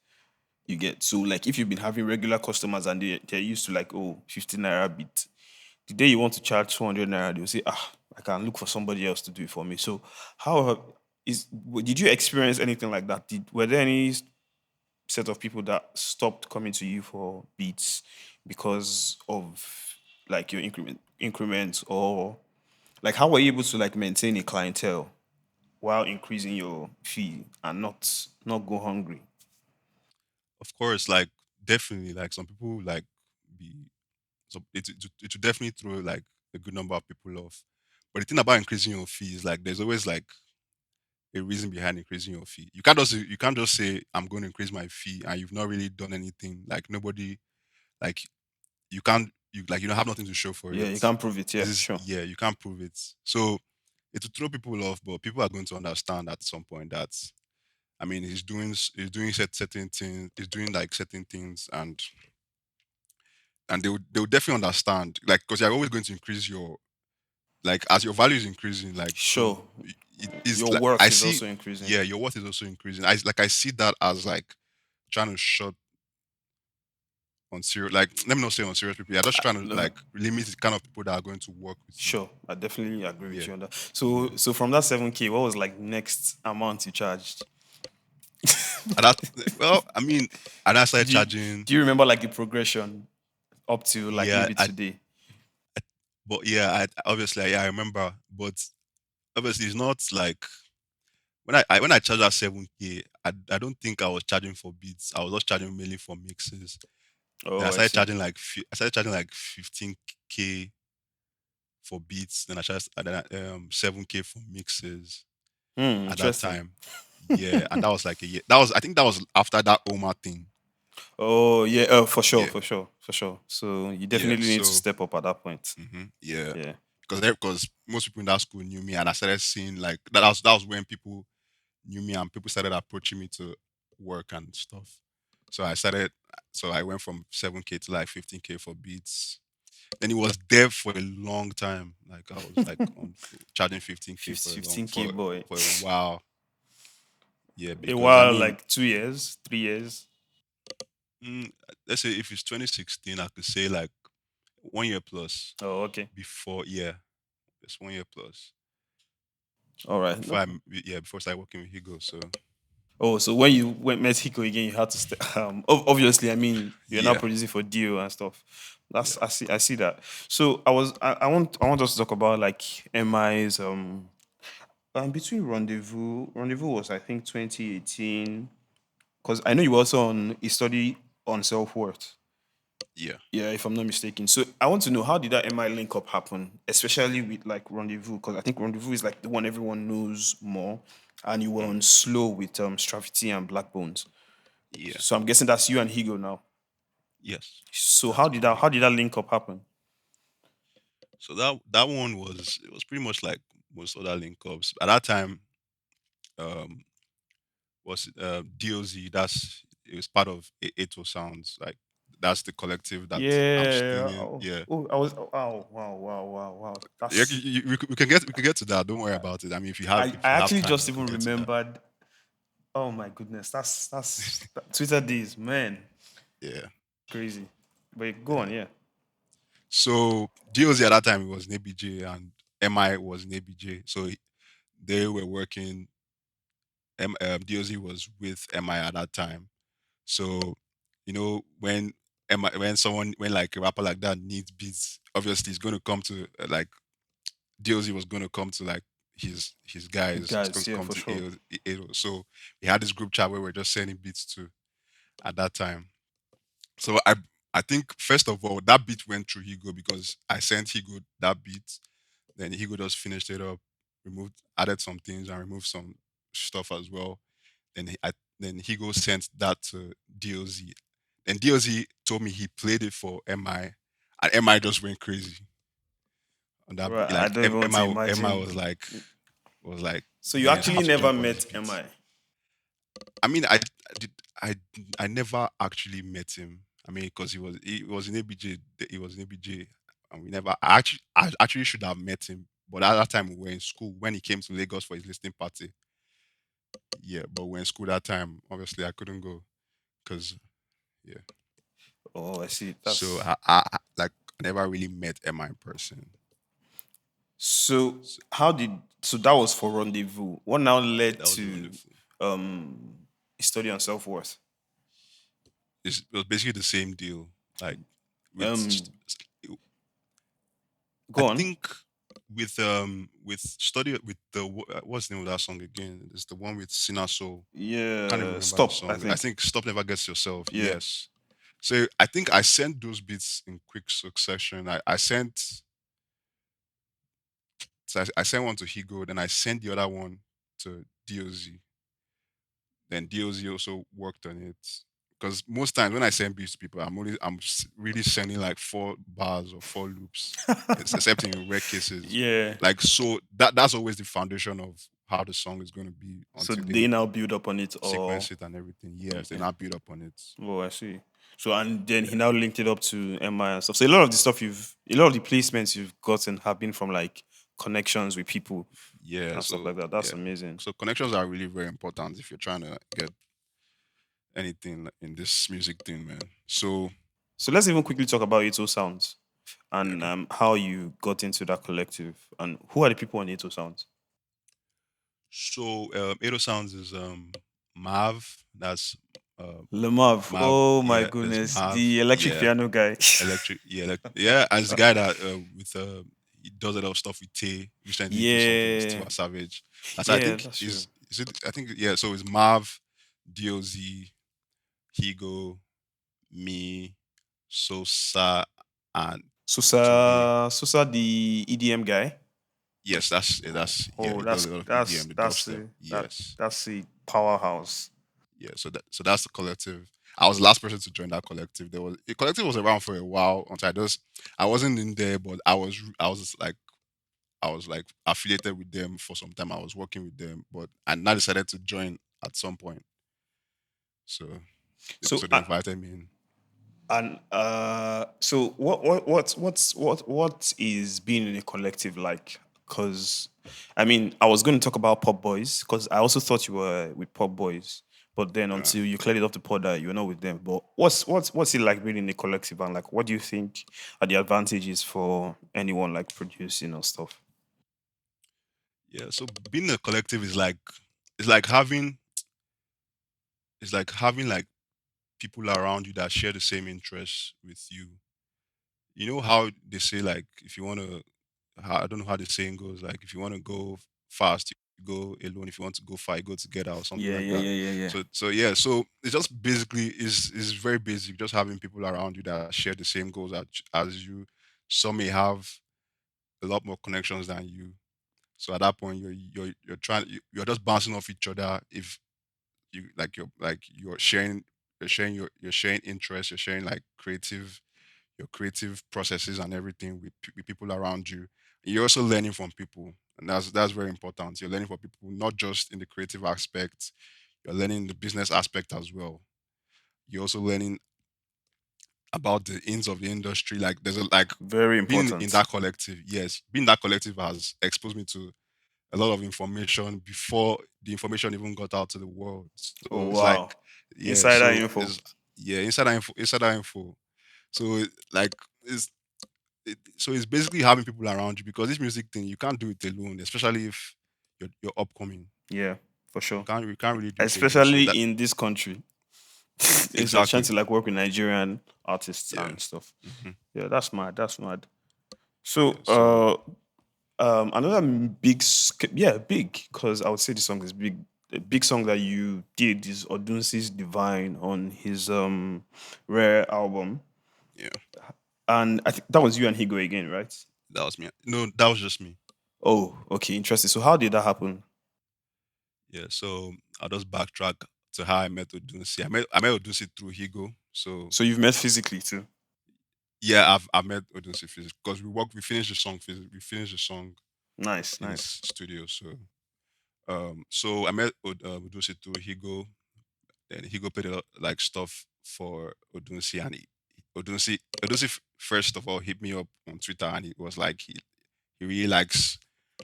You get so like if you've been having regular customers and they're used to like 15 naira bit, the day you want to charge 200 naira, they'll say I can look for somebody else to do it for me. So did you experience anything like that? Were there any set of people that stopped coming to you for beats because of like your increments, or like how were you able to like maintain a clientele while increasing your fee and not go hungry? Of course, like definitely, like some people like be so it will definitely throw like a good number of people off. But the thing about increasing your fees, like there's always like a reason behind increasing your fee. You can't just say I'm going to increase my fee and you've not really done anything. Like nobody like you don't have nothing to show for Yeah, it. you can't prove it. Yeah, This is sure. yeah, you can't prove it. So it will throw people off, but people are going to understand at some point that I mean he's doing certain things, he's doing like certain things and they will definitely understand. Like because you're always going to increase your like as your value is increasing, like so Sure. it is Your like I worth is see also increasing. yeah, your worth is also increasing. I see that as like trying to shut on serious like let me not say on serious people. You're just trying to No, like limit the kind of people that are going to work with you. sure. I definitely agree with Yeah. you on that. hmm So from that 7K, what was like next amount you charged? And that well, I mean, and I started Do you, charging. do you remember like the progression up to like Yeah, maybe today? but yeah, obviously yeah, I remember, but obviously it's not like when I charged that 7K, I don't think I was charging for beats. I was just charging mainly for mixes. Then Oh, I see. I started charging like 15K for beats. Then I charged 7K for mixes at that Interesting. time. Yeah, and that was like a year. That was I think that was after that Oma thing. Oh yeah, for sure, Yeah, for sure, for sure. So you yeah. definitely need to So step up at that point. yeah, Yeah. because most people in that school knew me, and I started seeing like that was when people knew me and people started approaching me to work and stuff. So I went from 7K to like 15K for beats. Then it was there for a long time. Like I was like charging 15K for a long 15K boy. for a while. Yeah, A because I while, mean, like 2 years, 3 years. mm, let's say if it's 2016, I could say like 1 year plus Oh, okay. before. Yeah, it's 1 year plus All right. before before I started working with Higo. So Oh, so when you went met Higo again, you had to obviously, I mean, you're now yeah, producing for D-O and stuff. That's yeah, I see that. So I want us to talk about like MI's between Rendezvous was I think 2018, because I know you were also on a study on self-worth. yeah. Yeah, if I'm not mistaken. So I want to know, how did that MI link up happen, especially with like Rendezvous? Because I think Rendezvous is like the one everyone knows more, and you were on hmm slow with Straffiti and Blaqbonez. Yeah. So I'm guessing that's you and Higo now. Yes, So that's how correct. did that link up happen? So that one was, it was pretty much like most other link ups at that time. Um, was DOZ. That's it was part of Eto Sounds. Like that's the collective that I'm still Yeah. in. Oh, Yeah, oh, I was. Oh, wow, wow, wow, wow, wow. yeah. That's. We can get to that. Don't worry about it. I mean, I if you have actually time, just we could even get to that. remembered. Oh my goodness, Twitter days, man, Yeah, crazy. But go on, yeah. yeah. So DOZ at that time it was an ABJ and MI was an ABJ. So they were working. DOZ was with MI at that time. So, when when like a rapper like that needs beats, obviously he's going to come to like DOZ was going to come to like his guys. He's going Guys, to yeah, come for to sure. AO. So we had this group chat where we're just sending beats to at that time. So I think first of all that beat went through Higo because I sent Higo that beat. Then Higo just finished it up, added some things and removed some stuff as well. Then Higo sent that to DOZ. And DOZ told me he played it for MI, and MI just went crazy on that Right, beat. I Like don't even want to MI imagine. was like, So you man, I actually have to never jump on met this beat. Mi? I mean, did I I never actually met him. I mean, because he was in ABJ. He was in ABJ, and we never. I actually should have met him, but at that time we were in school when he came to Lagos for his listening party. Yeah, but we were in school that time. Obviously, I couldn't go because yeah. Oh, I see. So That's like I never really met Emma in person. so. So How did so that was for rendezvous? What now yeah, led that was the to wonderful. um study on self worth? It was basically the same deal. Like with, Um, I go on. think with study with what's the name of that song again? It's the one with Sina Soul. Can't even Yeah, remember the stop. I song. I think. think Stop Never Gets Yourself. Yeah. Yes. So I think I sent those beats in quick succession. I sent I sent one to Higo, then I sent the other one to DOZ. Then DOZ also worked on it. Because most times when I send beats to people, really sending like 4 bars or 4 loops, except in rare cases. Yeah. Like so that's always the foundation of how the song is going to be So until they they now build up on it, or sequence it and everything. Yes, they yeah. now build up on it. Oh, I see. So and then he Yeah. now linked it up to MI and stuff. So a lot of the placements you've gotten have been from like connections with people Yeah. and stuff So like that. That's yeah. amazing. So connections are really very important if you're trying to get anything in this music thing, man. So So let's even quickly talk about Ito Sounds yeah, and okay. how you got into that collective and who are the people on Ito Sounds? So Edo Sounds is Mav. That's Lemav. Mav. Oh my Yeah, there's goodness, Mav. the electric Yeah, piano guy. electric. Yeah, yeah. As the guy that with he does a lot of stuff with Tay. Recently did something with Yeah, Tiwa Savage. That's I yeah, think that's true. is it. I think yeah. So it's Mav, Doz, Higo, me, Sosa, and Toby. Sosa, the EDM guy. Yes, that's yeah. Oh, He does a lot of EDM, the dubstep. Yes. that's a powerhouse. Yeah, so that's the collective. I was the last person to join that collective. The collective was around for a while until I wasn't in there, but I was like affiliated with them for some time. I was working with them, but I now decided to join at some point. So So so they invited me in. and so what is being in a collective like? Because I mean, I was going to talk about Pop Boys because I also thought you were with Pop Boys, but then Uh, until you cleared it off the pod that you're not with them. But what's it like being in a collective and like what do you think are the advantages for anyone like producing or stuff? yeah, so being a collective it's like having like people around you that share the same interests with you. You know how they say like if you want to I don't know how the saying goes. Like if you want to go fast, you go alone. If you want to go far, you go together or something Yeah, like yeah, that. yeah, yeah, yeah. So yeah. So it's just basically is very basic. Just having people around you that share the same goals as you. Some may have a lot more connections than you. So at that point, you're just bouncing off each other. If you're sharing you're sharing interests, you're sharing like your creative processes and everything with people around you. You're also learning from people, and that's very important. You're learning from people not just in the creative aspect, you're learning the business aspect as well. You're also learning about the ins of the industry. Like there's a like Very being in important. that collective. Yes, being in that collective has exposed me to a lot of information before the information even got out to the world. So Oh it's like, wow. yeah, Insider so info. it's yeah, insider info. So like it's so it's basically having people around you because this music thing you can't do it alone, especially if you're upcoming. Yeah, for You sure. can't really do it alone. So Especially that in this country. Instead of trying exactly, to like work with Nigerian artists yeah, and stuff. hmm Yeah, that's mad. That's mad. yeah. So So another big, because I would say the song is big. A big song that you did is Odunsi's Divine on his Rare album. yeah, And I think that was you and Higo again, right? that was me. No, that was just me. Oh, okay, interesting. So how did that happen? Yeah. So I'll just backtrack to how I met Odunsi. I met Odunsi through Higo. So So you've met physically too. yeah, I met Odunsi physically because we finished the song we finished the song Nice, in his nice. studio. So I met Odunsi through Higo. Then Higo played a lot, like stuff for Odunsi, and Odunsi first of all hit me up on Twitter, and it was like he really likes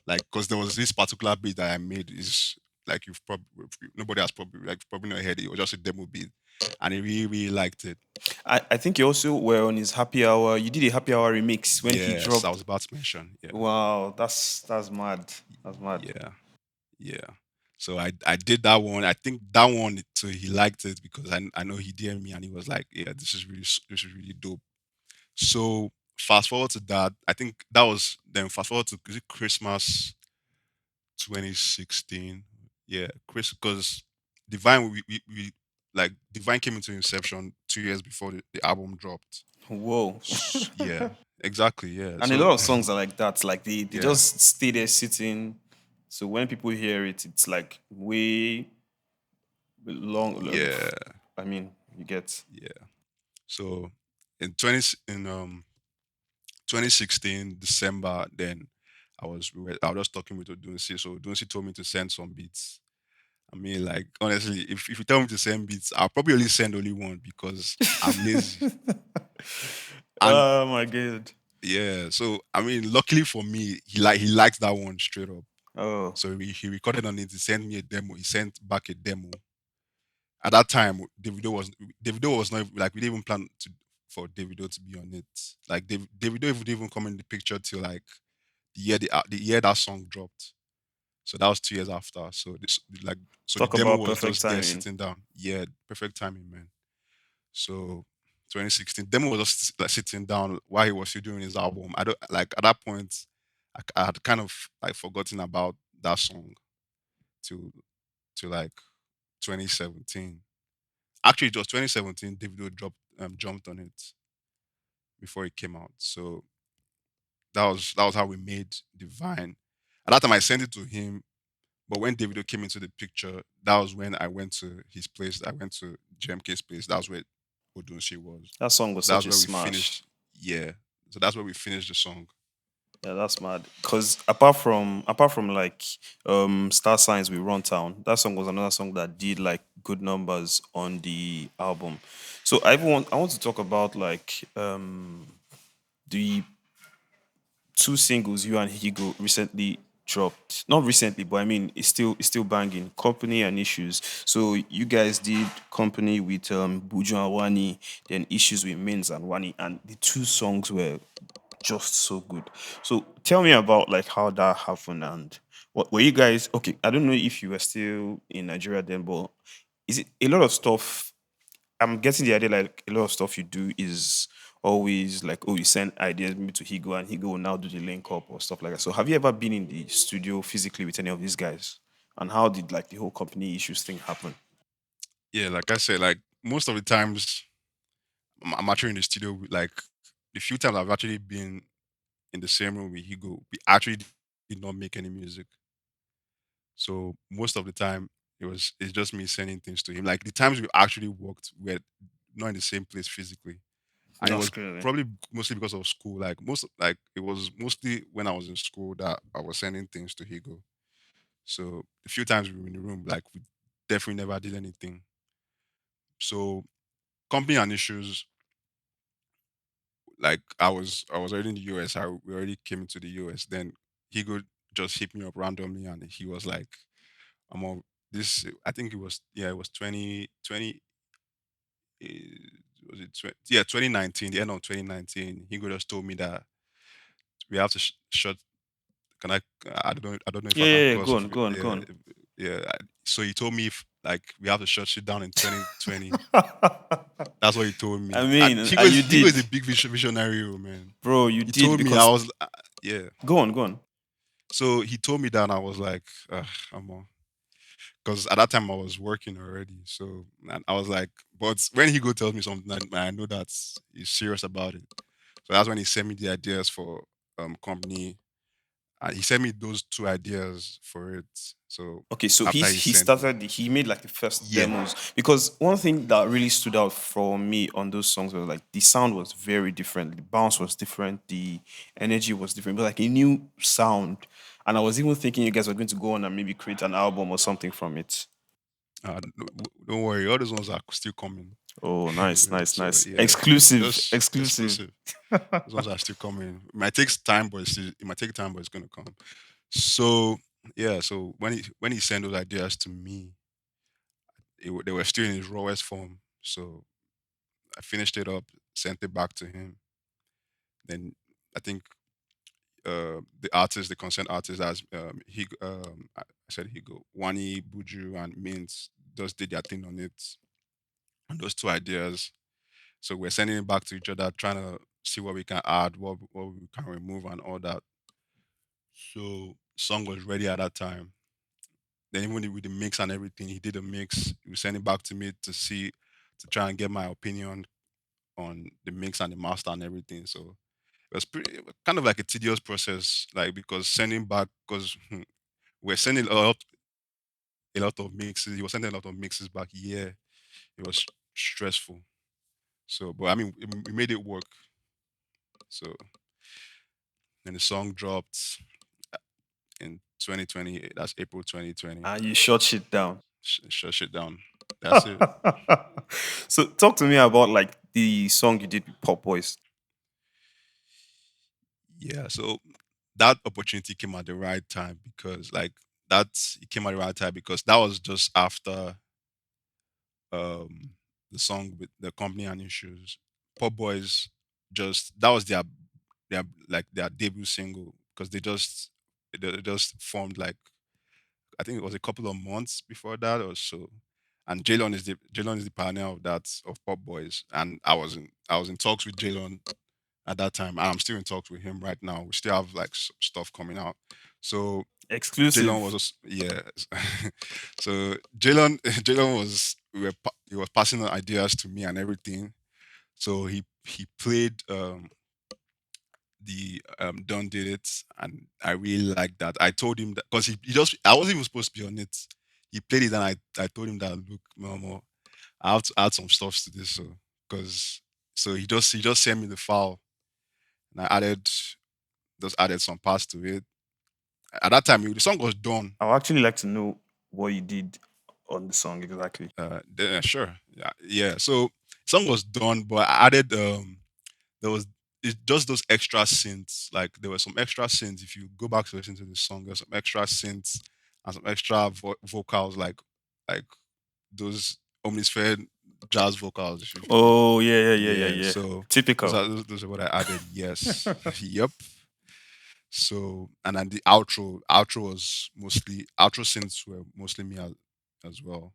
like because there was this particular beat that I made is like you've probably nobody has probably not heard it. It was just a demo beat, and he really liked it. I think you also were on his happy hour. You did a happy hour remix when he Yes, I dropped. was about to mention. Yeah, Wow, that's mad. That's mad. yeah, yeah. So I did that one. I think that one so he liked it because I know he DM me and he was like, yeah, this is really dope. So fast forward to that. I think that was then fast forward to is it Christmas 2016. Yeah, Chris because Divine we like Divine came into Inception 2 years before the album dropped. Whoa. Yeah, exactly. Yeah. And a So lot of songs are like that. Like they yeah, just stay there sitting. So when people hear it, it's like way long. yeah, I mean, you get. yeah. So in 2016 December, then I was just talking with Odunsi. So Odunsi told me to send some beats. I mean, like honestly, if you tell me to send beats, I'll probably only send only one because I'm lazy. And Oh my god. yeah, so I mean, luckily for me, he likes that one straight up. Oh, So he recorded on it. He sent me a demo. He sent back a demo. At that time, Davido was not like we didn't even plan for Davido to be on it. Like Davido would even come in the picture till like the year that song dropped. So that was 2 years after. So the talk demo about was perfect just there timing. sitting down. Yeah, perfect timing, man. So 2016, demo was just like sitting down while he was still doing his album. I don't like at that point, I had kind of like forgotten about that song to like 2017. Actually, it was 2017. Davido jumped on it before it came out. So that was how we made Divine. At that time, I sent it to him. But when Davido came into the picture, that was when I went to his place. I went to JMK's place. That's where Odunsi was. That song was So such that's a where we smash. finished. Yeah. So that's where we finished the song. Yeah, that's mad. Cause apart from like Star Signs with Runtown, that song was another song that did like good numbers on the album. So I want to talk about like the two singles you and Higo recently dropped. Not recently, but I mean it's still banging. Company and Issues. So you guys did Company with Buju and Wani, then Issues with Mins and Wani, and the two songs were just so good. So tell me about like how that happened and what were you guys okay? I don't know if you were still in Nigeria then, but is it a lot of stuff? I'm getting the idea like a lot of stuff you do is always like, oh, you send ideas maybe to Higo and Higo will now do the link up or stuff like that. So have you ever been in the studio physically with any of these guys? And how did like the whole company issues thing happen? Yeah, like I said, like most of the times I'm actually in the studio with like the few times I've actually been in the same room with Higo, we actually did not make any music. So most of the time it's just me sending things to him. Like the times we actually worked, we're not in the same place physically, and it That's was crazy. probably mostly because of school. Like it was mostly when I was in school that I was sending things to Higo. So a few times we were in the room, like we definitely never did anything. So company and issues, like I was already in the US. We already came into the US. Then Higo just hit me up randomly, and he was like, "I'm on this." I think it was, yeah, it was 2020. Was it 20, yeah, 2019? The end of 2019. Higo just told me that we have to shut. Can I? I don't know if Yeah, I can yeah, yeah. cause Go if on, go on, go yeah, on. yeah. So he told me if like we have to shut shit down in 2020. That's what he told I me. And mean, Higo and is you Higo did, is a big visionary, oh, man. bro. You He did told me I because was yeah. go on, go on. So he told me that, and I was like, I'm on. Because at that time I was working already. So and I was like, but when Higo tells me something, I know that he's serious about it. So that's when he sent me the ideas for company. He sent me those two ideas for it. So Okay, so after he sent me, he made like the first yeah, demos because one thing that really stood out for me on those songs was like the sound was very different, the bounce was different, the energy was different, but like a new sound. And I was even thinking you guys were going to go on and maybe create an album or something from it. don't worry, all those ones are still coming. Oh, nice, nice, So nice. yeah, Exclusive, just exclusive. exclusive. Those ones are still coming. It might take time, but it might take time, but it's gonna come. So yeah, so when he sent those ideas to me, they were still in his rawest form. So I finished it up, sent it back to him. Then I think the concerned artist, as I said Higo, Wani, Buju, and Mint just did their thing on it, on those two ideas. So we're sending it back to each other, trying to see what we can add, what we can remove, and all that. So song was ready at that time. Then even with the mix and everything, he did a mix. He was sending back to me to try and get my opinion on the mix and the master and everything. So it was kind of like a tedious process, like because sending back because we're sending a lot of mixes. He was sending a lot of mixes back. Yeah, it was stressful. So, but I mean, we made it work. So, and the song dropped in 2020. That's April 2020. And you shut shit down. Shut shit down. That's it. So talk to me about like the song you did with Pop Boys. Yeah. So that opportunity came at the right time because, like, that it came at the right time because that was just after um the song with the company and issues. Pop Boys just that was their debut single because they just formed like I think it was a couple of months before that or so. And Jalon is the pioneer of that of Pop Boys, and I was in talks with Jalon at that time, and I'm still in talks with him right now. We still have like stuff coming out. So Jalon was Exclusive. yeah. So Jalon he was passing on ideas to me and everything. So he played the Don did it, and I really liked that. I told him that because he just I wasn't even supposed to be on it. He played it, and I told him that look, Mama, I have to add some stuff to this, because he just sent me the file, and I added some parts to it. At that time, the song was done. I would actually like to know what you did on the song exactly. Sure, yeah. So song was done, but I added there was it's just those extra synths. Like there were some extra synths. If you go back to listen to the song, there's some extra synths and some extra vocals, like those omnisphere jazz vocals. Oh yeah, yeah, yeah, yeah, Yeah, yeah. so those Typical. are those are what I added. Yes, yep. So and then the outro synths were mostly me as well.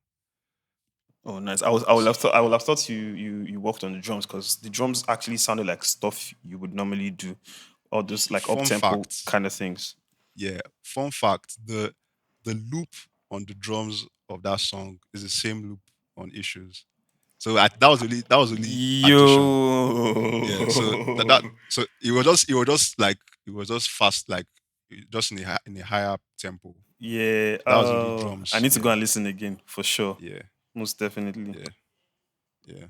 Oh nice. I would have thought you worked on the drums because the drums actually sounded like stuff you would normally do. All those like up Fun tempo fact, kind of things. yeah, fun fact: the loop on the drums of that song is the same loop on Issues. So that was really addition. Yeah. So Yo. so it was just fast, like just in a higher tempo. Yeah. That was really I drums. need to go Yeah, and listen again for sure. yeah, Most definitely. yeah, yeah.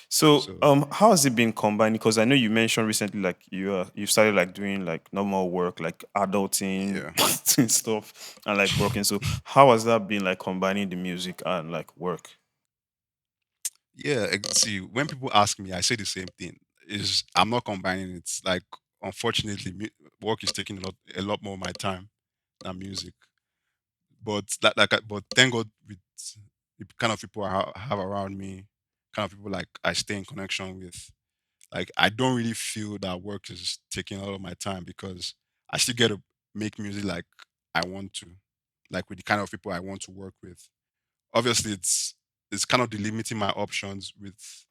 So, So how has it been combined? Because I know you mentioned recently, like you started like doing like normal work, like adulting yeah, and stuff, and like working. So, how has that been like combining the music and like work? yeah. See, when people ask me, I say the same thing. Is I'm not combining it. Like, unfortunately, work is taking a lot more of my time than music. But but thank God with the kind of people have around me, kind of people like I stay in connection with. Like, I don't really feel that work is taking a lot of my time because I still get to make music like I want to, like with the kind of people I want to work with. Obviously, it's kind of delimiting my options with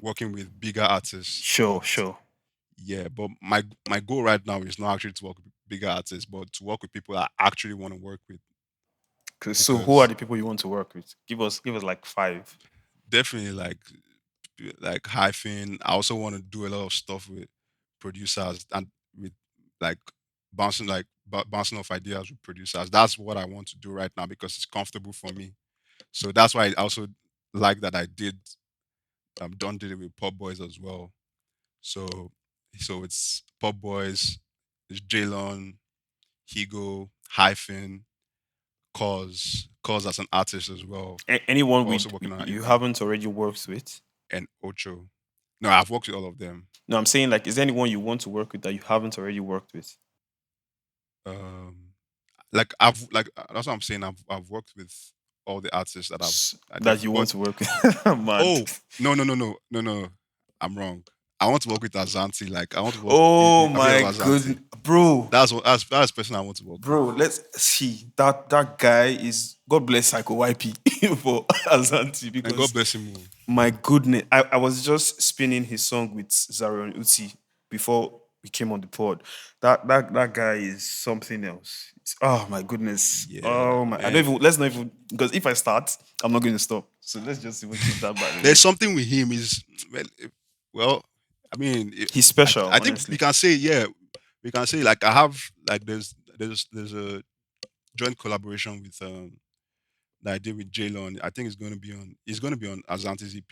working with bigger artists, Sure, but sure. yeah, but my goal right now is not actually to work with bigger artists, but to work with people I actually want to work with. So, who are Because the people you want to work with? Give us like five. definitely like Hyphen. I also want to do a lot of stuff with producers and with like bouncing off ideas with producers. That's what I want to do right now because it's comfortable for me. So that's why I also like that I did it with Pop Boys as well. So it's Pop Boys, it's Jalon, Higo, Hyphen, Cause as an artist as well. Anyone We're also with working on an you EP, haven't already worked with? and Ocho. No, I've worked with all of them. No, I'm saying like, is there anyone you want to work with that you haven't already worked with? Um, like that's what I'm saying. I've worked with all the artists that I That definitely. you But want to work with? Man. oh, no, I'm wrong. I want to work with Azanti. Like, I want to work. Oh Have you heard my of goodness, Azanti? bro. That's the person I want to work with. Bro, let's see. That guy is, God bless Psycho YP for Azanti, And God because bless him. Oh. my goodness, I was just spinning his song with Zarion Uti before we came on the pod. That guy is something else. Oh my goodness. Yeah, Oh my, I don't man. even, let's not even, because if I start, I'm not going to stop. So let's just even keep that by the way. There's something with him. Is well, I mean, He's special, I think we honestly. can say, yeah, we can say like I have like there's a joint collaboration with that I did with Jalon. I think it's gonna be on Azante's EP.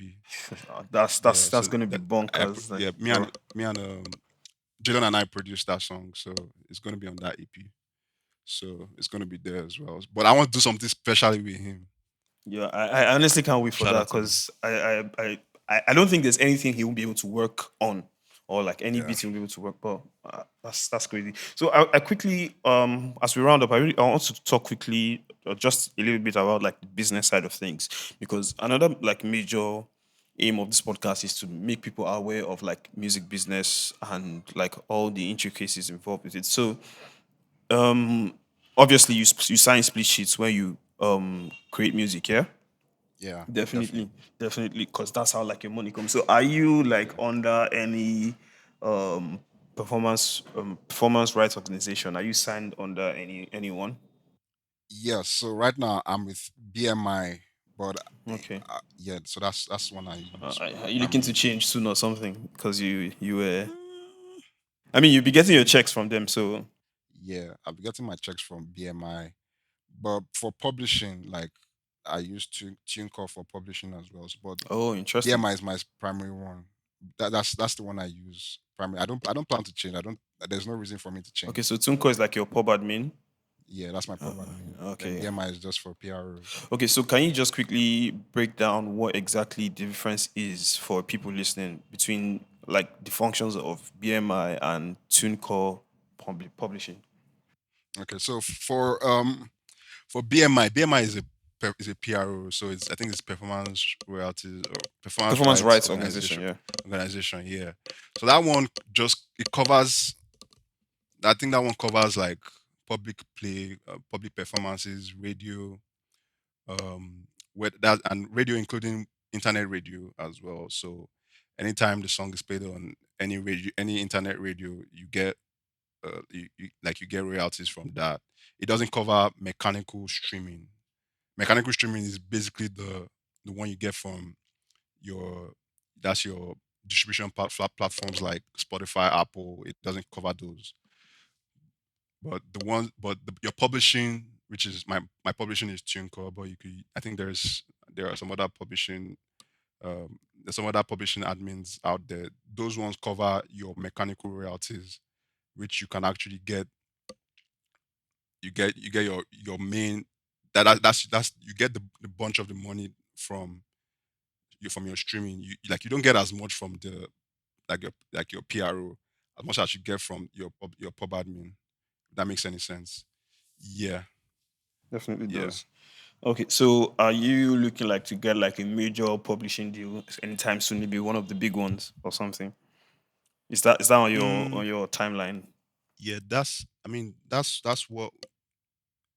That's Yeah, that's so that's gonna be that bonkers, like yeah, bro. me and Jalen and I produced that song, so it's gonna be on that EP. So it's gonna be there as well. But I want to do something specially with him. Yeah, I honestly can't wait for Shout that, out to him. because I don't think there's anything he won't be able to work on, or like any Yeah, beat he will be able to work. But that's crazy. So I quickly, as we round up, I want to talk quickly, just a little bit about like the business side of things, because another like major aim of this podcast is to make people aware of like music business and like all the intricacies involved with it. So obviously you sign split sheets when you create music, yeah. yeah, Definitely, definitely. definitely, because that's how like your money comes. So, are you like under any um performance rights organization? Are you signed under anyone? Yeah. So right now I'm with BMI, but Okay. yeah. So that's one I use Are you looking to primarily. change soon or something? Because you were, Mm, I mean, you'll be getting your checks from them. So, Yeah, I'll be getting my checks from BMI, but for publishing, like I use TuneCore for publishing as well. But oh, interesting. BMI is my primary one. That's the one I use primary. I don't plan to change. I don't. There's no reason for me to Okay, change. so Tunco is like your pub admin. Yeah, that's my pub admin. Then Okay. BMI is just for PRO. Okay, so can you just quickly break down what exactly the difference is for people listening between like the functions of BMI and TuneCore publishing? Okay, so for BMI is a PRO. So it's I think it's performance royalties or performance Performance rights rights organization, yeah. organization. Yeah. So that one just it covers. I think that one covers like public play, public performances, radio, with that and radio including internet radio as well. So anytime the song is played on any radio, any internet radio, you get you get royalties from that. It doesn't cover mechanical streaming. Mechanical streaming is basically the one you get from your that's your distribution platforms like Spotify, Apple. It doesn't cover those. But your publishing which is my publishing is TuneCore, but you could I think there are some other publishing there's some other publishing admins out there. Those ones cover your mechanical royalties, which you can actually get. You get your main that's you get the bunch of the money from your streaming. You don't get as much from the your PRO as much as you get from your pub admin. If that makes any sense. Yeah, Definitely yeah. does. Okay, so are you looking like to get like a major publishing deal anytime soon? Maybe one of the big ones or something. Is that on Mm, your timeline? yeah, that's what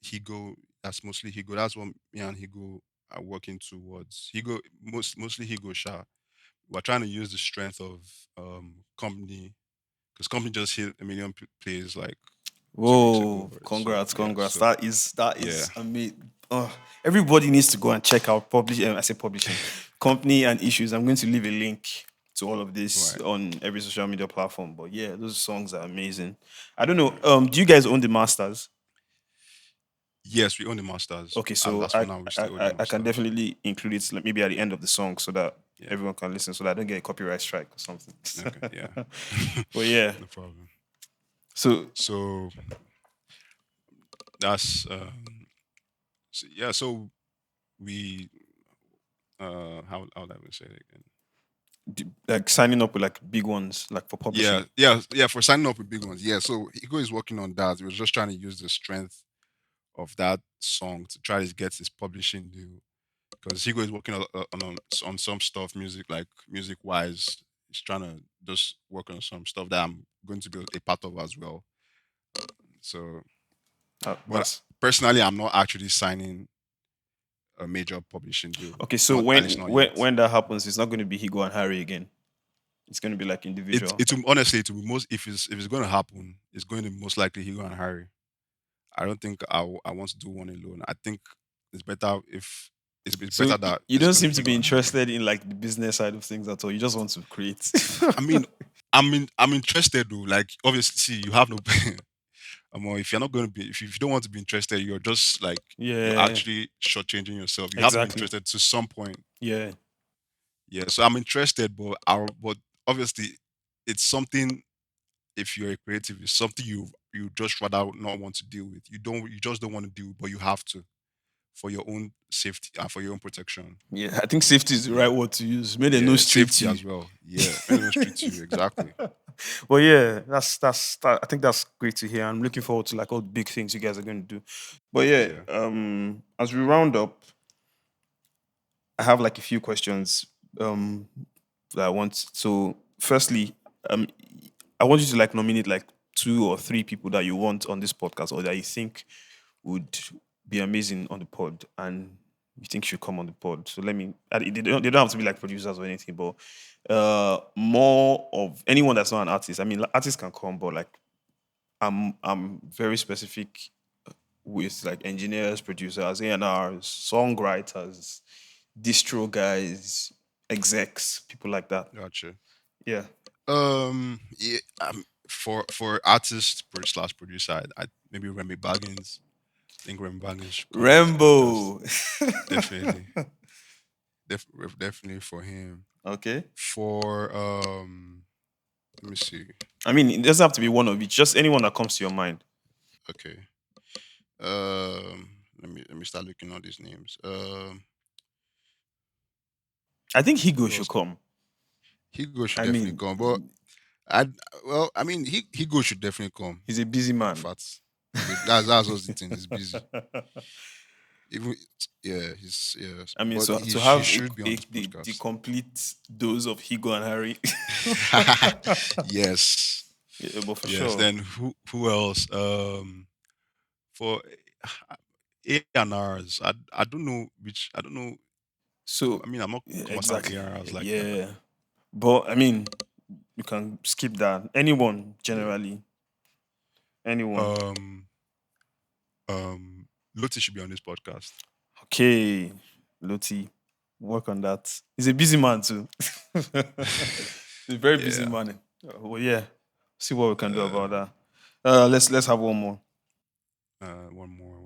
Higo. That's mostly Higo. That's what me and Higo are working towards. Higo mostly Higo Sha. We're trying to use the strength of company because company just hit a million plays like 2 weeks ago. Whoa! So Congrats, yeah, congrats. so That is yeah, amazing. Oh, everybody needs to go and check out I say publishing company and issues. I'm going to leave a link to all of this right. on every social media platform. But yeah, those songs are amazing. I don't know. Do you guys own the masters? Yes, we own the masters. Okay, so As for now, we still own the I can masters. definitely include it like maybe at the end of the song so that Yeah. everyone can listen, so that I don't get a copyright strike or something. Okay. Yeah. But yeah, No problem. so So that's yeah. So we how would I even say it again? like signing up with like big ones, like for Yeah, publishing. yeah. For signing up with big ones, yeah. So Ego is working on that. He was just trying to use the strength of that song to try to get his publishing deal because Higo is working on some stuff, music wise. He's trying to just work on some stuff that I'm going to be a part of as well. So, but That's personally, I'm not actually signing a major publishing deal. okay. So Not at least not yet. when that happens, it's not going to be Higo and Harry again. It's going to be like individual. It will honestly it will be most if it's going to happen, it's going to most likely Higo and Harry. I don't think I want to do one alone. I think it's better if it's So better that you it's don't going to seem be to Higo be and Harry. interested in like the business side of things at all. You just want to create. I mean, I'm interested though. Like obviously, see, you have no. If you're not going to be, if you don't want to be interested, you're just like you're Yeah, actually shortchanging yourself. You have to be exactly. interested to some point. Yeah. Yeah, so I'm interested, but obviously, it's something. If you're a creative, it's something you just rather not want to deal with. You just don't want to deal, but you have to for your own safety and for your own protection. Yeah, I think safety is the right Yeah, word to use. May they no yeah, strip safety to you. as well. Yeah, many don't treat you exactly. Well, yeah, I think that's great to hear. I'm looking forward to like all the big things you guys are going to do. But yeah, Yeah. as we round up, I have like a few questions that I want. So, firstly, um, I want you to like nominate like 2 or 3 people that you want on this podcast or that you think would be amazing on the pod and you think should come on the pod. So let me. They don't have to be like producers or anything, but more of anyone that's not an artist. I mean, like, artists can come, but like I'm very specific with like engineers, producers, A&Rs, songwriters, distro guys, execs, people like that. Gotcha. Yeah. Yeah. For artist slash producer, I maybe Remy Baggins. I think Remy Baggins should come and just Rambo. definitely, definitely for him. Okay. For let me see. I mean, it doesn't have to be one of each, just anyone that comes to your mind. Okay. Um, let me start looking at these names. I think Higo Who should else? come. Higo should I definitely mean, come, but I well, I mean, Higo should definitely come. he's a busy In man. fact, that's what's the thing. He's busy. Even yeah, he's yes, I mean, but so he to he have should be on this the podcast. complete dose of Higo and Harry. Yes, Yeah, but for yes. sure. Then who else? For A&Rs, I don't know which. I don't know. So I mean, I'm not yeah, come across exactly. A&Rs like that. Yeah. But I mean, you can skip that. Anyone Yeah. generally. Anyone. Um. Loti should be on this podcast. Okay. Loti. Work on that. He's a busy man too. He's a very busy Yeah. man. Well, yeah. See what we can do about Uh, that. Let's have one more. one more.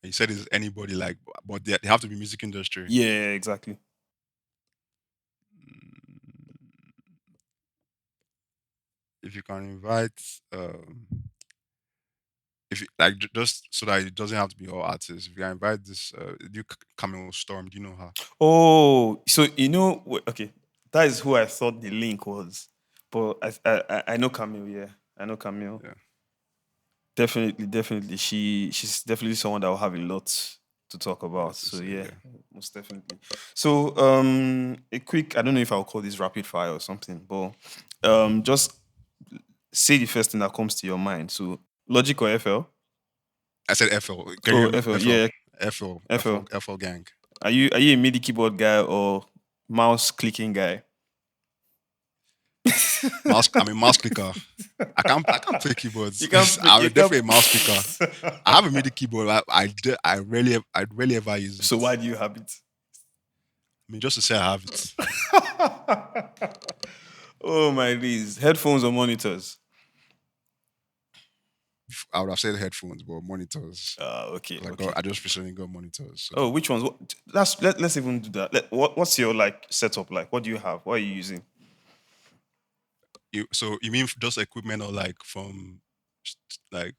You said it's anybody like, but they have to be music industry. Yeah, exactly. If you can invite, if you, like just so that it doesn't have to be all artists. If you can invite this, you Camille Storm, do you know her? Oh, so okay, that is who I thought the link was, but I know Camille. Yeah, I know Camille. Yeah. Definitely. She's definitely someone that will have a lot to talk about. to So say, yeah, yeah. most definitely. So a quick, I don't know if I'll call this rapid fire or something, but just say the first thing that comes to your mind. So Logic or FL? I said FL. Can you Oh, hear me? FL, FL. yeah, FL. FL. FL gang. Are you a MIDI keyboard guy or mouse clicking guy? I'm a mouse clicker. I can't play keyboards. You can't play, I'm you definitely a can't. mouse clicker. I have a MIDI keyboard. I rarely ever use it. So why do you have it? I mean, just to say I have it. Oh my days. Headphones or monitors? I would have said headphones, but monitors. Okay. 'Cause Okay. I just recently got monitors. So. Oh, which ones? Let's even do that. What's your like setup like? What do you have? What are you using? So you mean just equipment or like from like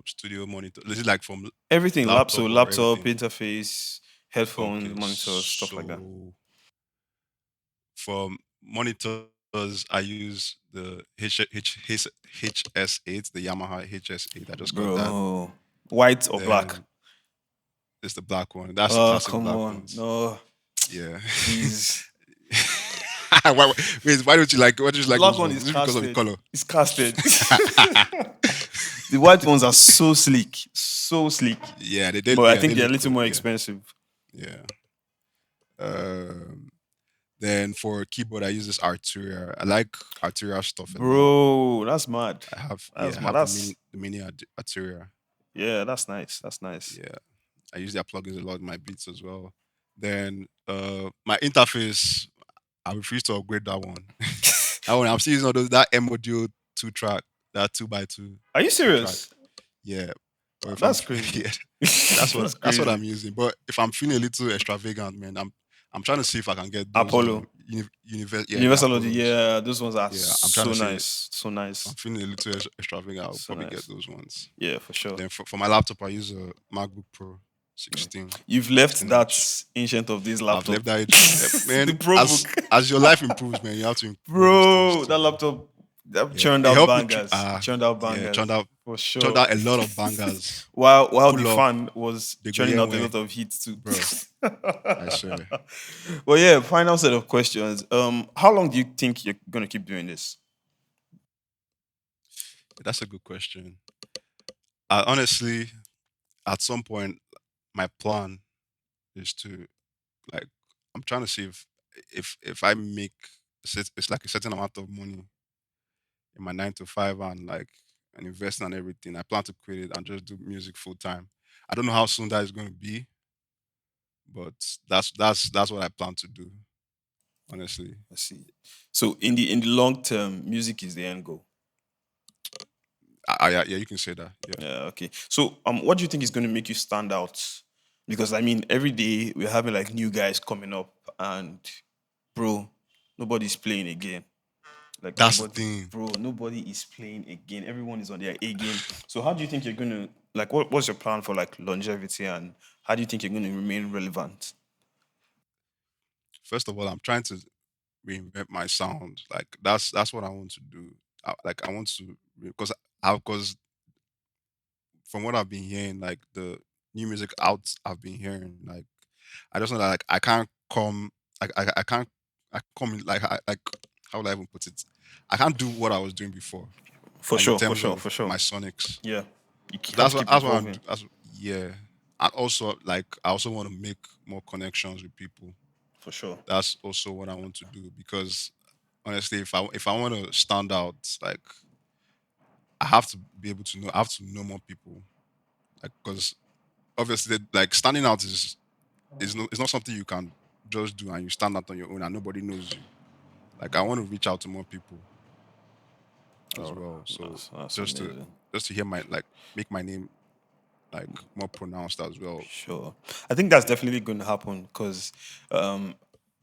studio monitor? Is it like from Everything. laptop or Laptop, everything? interface, headphones, Okay, monitors, stuff like that. so for monitors, I use the HS8, the Yamaha HS8. I just got that. Bro, white or black? Then it's the black one. That's the Oh, classic come black on. ones. No, Yeah. please. Why don't you like? Why don't you like Black those one ones? is Is it because of the casted. color? It's casted. The white ones are so sleek. So sleek. Yeah, they did. But I Yeah, think they they're a look little good. more Yeah, expensive. yeah. Then for keyboard, I use this Arturia. I like Arturia stuff a lot. Bro, that's mad. I have That's I mad. have the mini Arturia. Yeah, that's nice. That's nice. Yeah, I use their plugins a lot in my beats as well. Then my interface, I refuse to upgrade that one. That one I'm still using all those that M audio 2-track, that 2x2 Are you 2-track. serious? Yeah. But if That's I'm crazy. yeah, that's what crazy. I'm using. But if I'm feeling a little extravagant, man, I'm trying to see if I can get those Apollo. the Universal audio. Apollos. Yeah, those ones are Yeah, I'm trying so to see nice. So if nice. I'm feeling a little extravagant, I'll So probably nice. get those ones. Yeah, for sure. Then for my laptop, I use a MacBook Pro 16. You've left 16 that inch. ancient of this I've laptop. left that man. The Pro book. As your life improves, man, you have to improve Bro, these things that too. laptop that Yeah, churned it out helped me bangers. Churned out bangers. churned out for churned sure. out a lot of bangers. While the Pull up, fan was they go churning out a anywhere. lot of heat too. Bro, I swear. Well, yeah, final set of questions. How long do you think you're gonna keep doing this? That's a good question. Honestly, at some point, my plan is to like I'm trying to see if I make it's like a certain amount of money in my 9 to 5 and like and invest and everything. I plan to quit it and just do music full time. I don't know how soon that is going to be, but that's what I plan to do. Honestly, I see. So in the long term, music is the end goal. yeah, you can say that. Yeah. Yeah, okay. So what do you think is gonna make you stand out? Because I mean, every day we're having like new guys coming up and bro, nobody's playing again. Like That's the nobody, thing. bro, nobody is playing again. Everyone is on their A game. So how do you think you're gonna like what's your plan for like longevity and how do you think you're gonna remain relevant? First of all, I'm trying to reinvent my sound. Like that's what I want to do. I want to because from what I've been hearing, like the new music out I've been hearing, like I just know that like I can't come, I can't, I come in, like how would I even put it? I can't do what I was doing before, For like in sure, for terms sure, of for sure. my sonics. Yeah. You have That's to what keep that's what I'm. evolving. Yeah, and also like I also want to make more connections with people. For sure. That's also what I want to do because honestly, if I want to stand out, like I have to be able to know. I have to know more people, like because obviously, like standing out is it's not something you can just do and you stand out on your own and nobody knows you. Like I want to reach out to more people as Oh, well. So that's just to amazing. just to hear my make my name like more pronounced as well. Sure. I think that's definitely going to happen because, and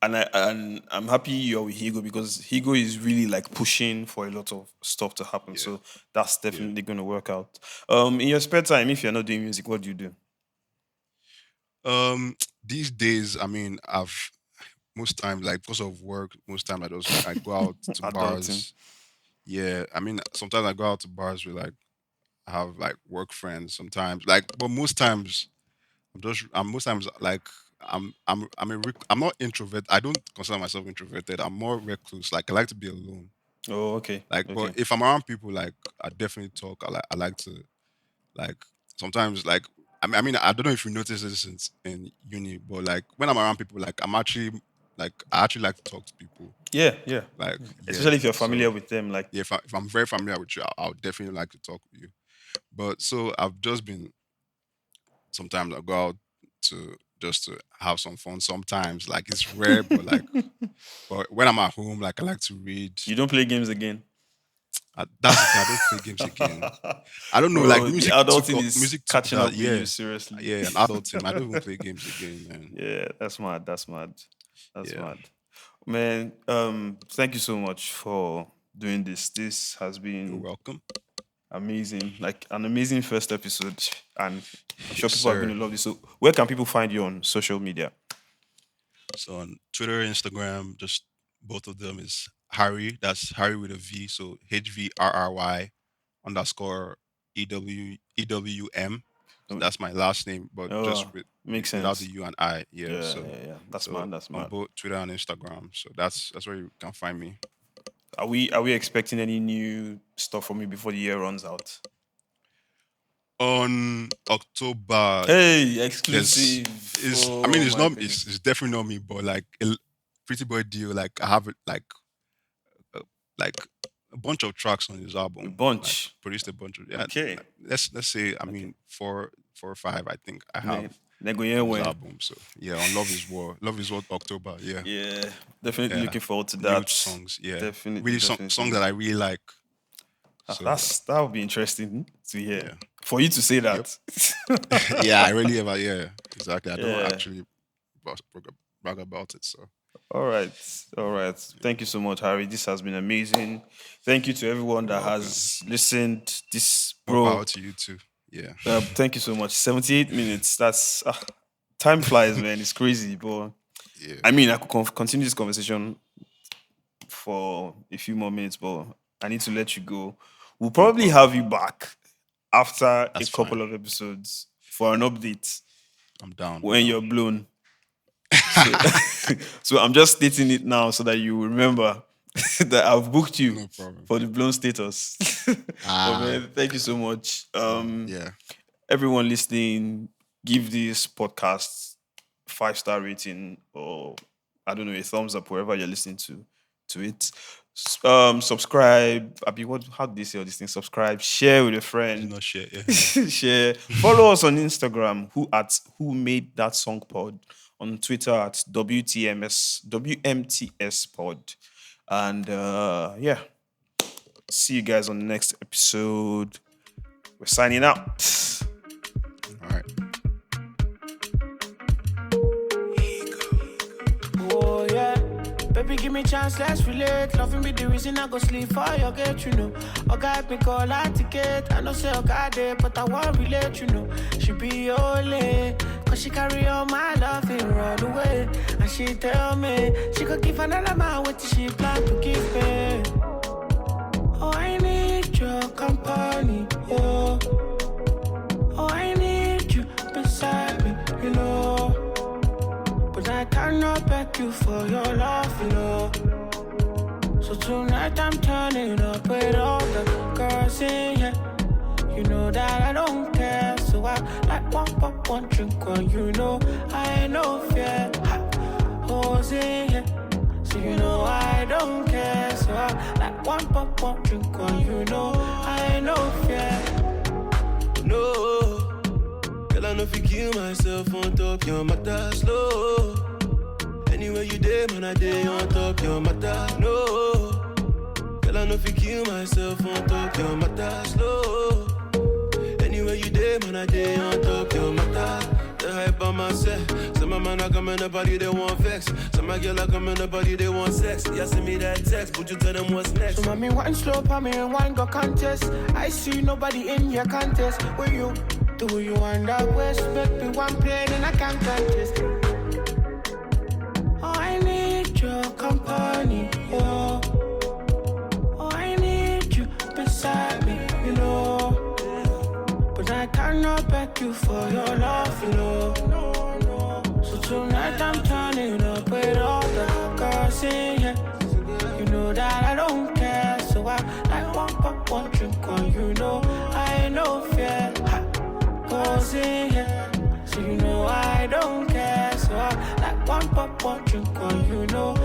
I'm happy you're with Higo because Higo is really like pushing for a lot of stuff to happen. So that's definitely going to work out. In your spare time, if you're not doing music, what do you do? These days, I mean, most times like because of work, most time I go out to Adulting. bars. Yeah, I mean, sometimes I go out to bars with like I have like work friends. Sometimes but most times I'm most times like I'm not introvert. I don't consider myself introverted. I'm more recluse. Like I like to be alone. Oh, okay. Like, okay. but if I'm around people, like I definitely talk. I like to like sometimes like I mean I don't know if you notice this in uni, but like when I'm around people, like I actually like to talk to people. Yeah. Like Especially if you're so, familiar with them, like if I'm very familiar with you, I'll definitely like to talk with you. But so I've just been sometimes I go out to just to have some fun. Sometimes like it's rare, but like but when I'm at home, like I like to read. you don't play games again. That's the thing. I don't play games again. I don't know. Bro, like the music, adulting took, is music took catching that, up with yeah, you, seriously. yeah, an adult team. I don't even play games again, man. Yeah, that's mad. That's mad. That's Yeah. mad. Man, thank you so much for doing this. This has You're been welcome. amazing. Like an amazing first episode. And I'm sure Yes, people are sir. going to love this. So where can people find you on social media? So on Twitter, Instagram, just both of them is Harry. That's Harry with a V. So HVRRY _ EWM. So that's my last name, but just Oh, makes without sense. the U and I. Yeah. Yeah, So yeah. That's so mad. That's on mad. both Twitter and Instagram. So that's where you can find me. Are we expecting any new stuff from you before the year runs out? On October, Hey, there's exclusive. is Oh, I mean it's my not goodness. it's definitely not me, but like Prettyboy D-O, like I have like a bunch of tracks on his album. A bunch. Like, produced a bunch of Okay. Let's say I mean four or five I think I have Then go on yeah, his when. album. So yeah, on Love Is War, October. Yeah, Yeah, definitely Yeah. looking forward to New that. songs. Yeah, Definitely, really definitely. song that I really like. So That would be interesting to hear. Yeah. For you to say that. yeah, I really ever yeah exactly. I don't Yeah. actually brag about it. So. All right. Thank you so much, Harry. This has been amazing. Thank you to everyone that has listened. This More bro. power to you too. Yeah. Thank you so much. 78 minutes. That's time flies, man. It's crazy, but Yeah. I mean, I could continue this conversation for a few more minutes, but I need to let you go. We'll probably have you back after That's a couple fine. of episodes for an update I'm down. when you're blown. So, so I'm just stating it now so that you remember that I've booked you No problem. for the blown status. But man, thank you so much. Yeah. Everyone listening, give this podcast 5-star rating or I don't know, a thumbs up wherever you're listening to it. Subscribe. How do they say all these things? Subscribe, share with a Do friend. not share. Yeah. Share. Follow us on Instagram. Who made that song pod? On Twitter at WMTS pod. And yeah. See you guys on the next episode. We're signing out. All right. Oh yeah, baby, give me a chance, let's relate. Loving be the reason I go sleep for your gate, you know. Oh God, me call her ticket. I know say oh God, but I won't relate, you know. She be only, cause she carry all my love and run away. And she tell me she could give another man what she plan to give me. Oh, I need your company, oh. Oh, I need you beside me, you know. But I cannot beg you for your love, you know. So tonight I'm turning up with all the girls in here. You know that I don't care, so I like one pop, one drink, one, you know. I know fear, who's in here. So you know I don't care, so I like one pop, one drink, one, you know. I know fear. No, girl, I know if you kill myself on top, your matter slow. Anywhere you day, man, I day on top, your matter. No, girl, I know if you kill myself on top, your matter slow. Anywhere you day, man, I day on top your matter. The hype on myself. Some of man I come in the body, they want vex. Some of girl I come in the body, they want sex. Yeah, send me that text, but you tell them what's next. So mommy, one slow, mommy, and one go contest. I see nobody in your contest. Where you do you want that west? Make me one plane and I can't contest. Oh, I need your company, oh. Oh, I need you beside me, you know. But I cannot beg you for your love, you know. So tonight I'm turning up with all the girls in here. You know that I don't care, so I like one pop, one drink on, you know. I ain't no fear, girls in here. So you know I don't care, so I like one pop, one drink on, you know.